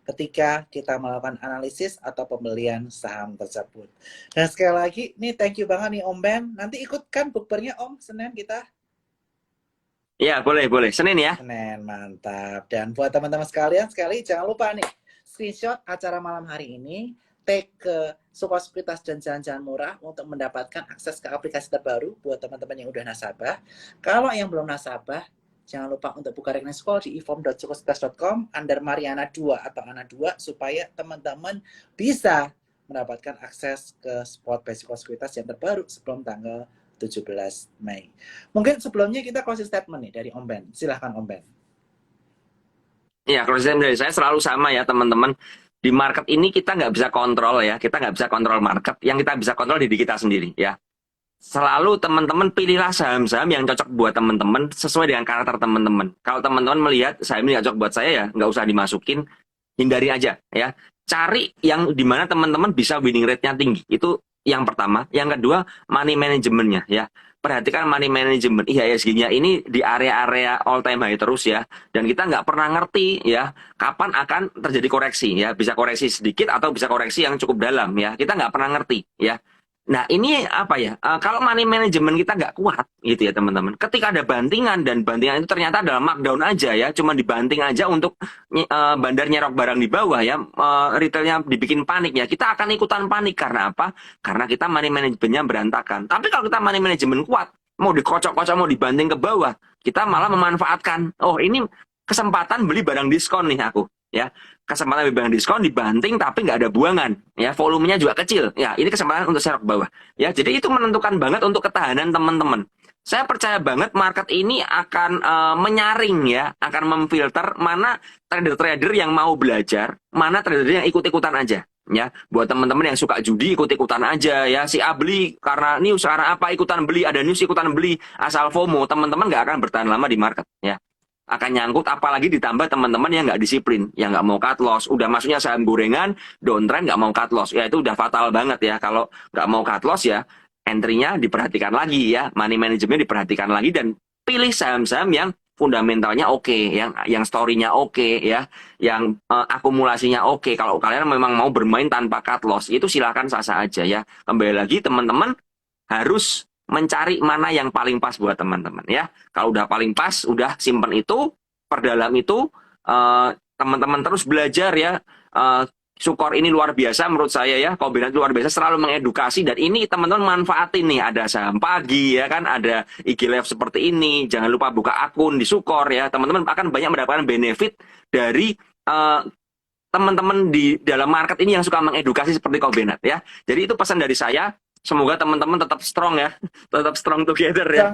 A: ketika kita melakukan analisis atau pembelian saham tersebut. Dan sekali lagi, nih thank you banget nih Om Ben. Nanti ikutkan bukbernya Om, Senin kita.
B: Ya, boleh. Senin ya.
A: Senin, mantap. Dan buat teman-teman sekalian, sekali jangan lupa nih, screenshot acara malam hari ini, take ke Suko Sekuritas dan Jalan-Jalan Murah untuk mendapatkan akses ke aplikasi terbaru buat teman-teman yang udah nasabah. Kalau yang belum nasabah, jangan lupa untuk buka rekening Suko di e-form.sukosekuritas.com under Mariana 2 atau Ana 2 supaya teman-teman bisa mendapatkan akses ke spot by Suko Sekuritas yang terbaru sebelum tanggal 17 Mei. Mungkin sebelumnya kita closing statement nih dari Om Ben. Silahkan Om Ben.
B: Ya, kalau dari saya selalu sama ya teman-teman. Di market ini kita nggak bisa kontrol ya, kita nggak bisa kontrol market. Yang kita bisa kontrol diri kita sendiri ya. Selalu teman-teman pilihlah saham-saham yang cocok buat teman-teman sesuai dengan karakter teman-teman. Kalau teman-teman melihat saham ini nggak cocok buat saya ya, nggak usah dimasukin, hindari aja ya. Cari yang dimana teman-teman bisa winning rate-nya tinggi. Itu yang pertama. Yang kedua, money management-nya ya. Perhatikan money management IHSG-nya ini di area-area all time high terus ya. Dan kita nggak pernah ngerti ya kapan akan terjadi koreksi ya. Bisa koreksi sedikit atau bisa koreksi yang cukup dalam ya. Kita nggak pernah ngerti ya. Nah ini apa ya? Kalau money management kita nggak kuat gitu ya teman-teman. Ketika ada bantingan dan bantingan itu ternyata adalah markdown aja ya, cuma dibanting aja untuk bandar nyerok barang di bawah ya, retailnya dibikin panik ya. Kita akan ikutan panik karena apa? Karena kita money managementnya berantakan. Tapi kalau kita money management kuat, mau dikocok-kocok, mau dibanting ke bawah, kita malah memanfaatkan. Oh ini kesempatan beli barang diskon nih aku ya. Kesempatan barang diskon dibanting tapi nggak ada buangan ya, volumenya juga kecil ya, ini kesempatan untuk serok bawah ya. Jadi itu menentukan banget untuk ketahanan teman-teman. Saya percaya banget market ini akan menyaring ya, akan memfilter mana trader-trader yang mau belajar, mana trader yang ikut-ikutan aja ya. Buat teman-teman yang suka judi ikut-ikutan aja ya, si A beli karena news, karena apa ikutan beli, ada news ikutan beli, asal FOMO, teman-teman nggak akan bertahan lama di market ya. Akan nyangkut, apalagi ditambah teman-teman yang nggak disiplin, yang nggak mau cut loss, udah maksudnya saham gorengan, downtrend nggak mau cut loss, ya itu udah fatal banget ya. Kalau nggak mau cut loss ya, entry-nya diperhatikan lagi ya, money management diperhatikan lagi, dan pilih saham-saham yang fundamentalnya oke, yang story-nya oke ya, yang akumulasinya oke. Kalau kalian memang mau bermain tanpa cut loss, itu silakan sah-sah aja ya. Kembali lagi teman-teman harus mencari mana yang paling pas buat teman-teman ya. Kalau udah paling pas, udah simpen itu, perdalam itu, teman-teman terus belajar ya. Sukor ini luar biasa menurut saya ya, Kombinat luar biasa, selalu mengedukasi, dan ini teman-teman manfaatin nih, ada saham pagi ya kan, ada IG Live seperti ini, jangan lupa buka akun di Sukor ya, teman-teman akan banyak mendapatkan benefit dari teman-teman di dalam market ini yang suka mengedukasi seperti Kombinat ya. Jadi itu pesan dari saya. Semoga teman-teman tetap strong ya, tetap strong together ya,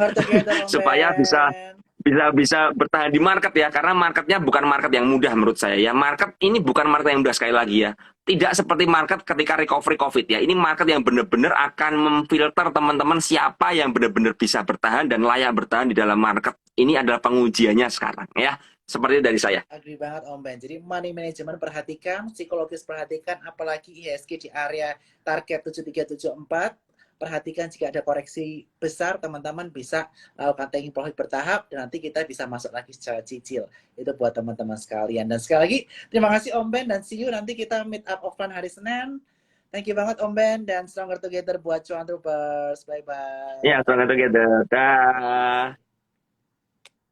B: supaya bisa bertahan di market ya, karena marketnya bukan market yang mudah menurut saya ya. Market ini bukan market yang mudah, sekali lagi ya. Tidak seperti market ketika recovery COVID ya. Ini market yang benar-benar akan memfilter teman-teman siapa yang benar-benar bisa bertahan dan layak bertahan di dalam market. Ini adalah pengujiannya sekarang ya. Seperti itu dari saya.
A: Agree banget Om Ben. Jadi money management perhatikan, psikologis perhatikan, apalagi IHSG di area target 7374. Perhatikan jika ada koreksi besar, teman-teman bisa lakukan taking profit bertahap, dan nanti kita bisa masuk lagi secara cicil. Itu buat teman-teman sekalian. Dan sekali lagi, terima kasih Om Ben, dan see you nanti kita meet up offline hari Senin. Thank you banget Om Ben, dan stronger together buat Cuan Troopers. Bye-bye.
B: Ya, stronger together. Dah.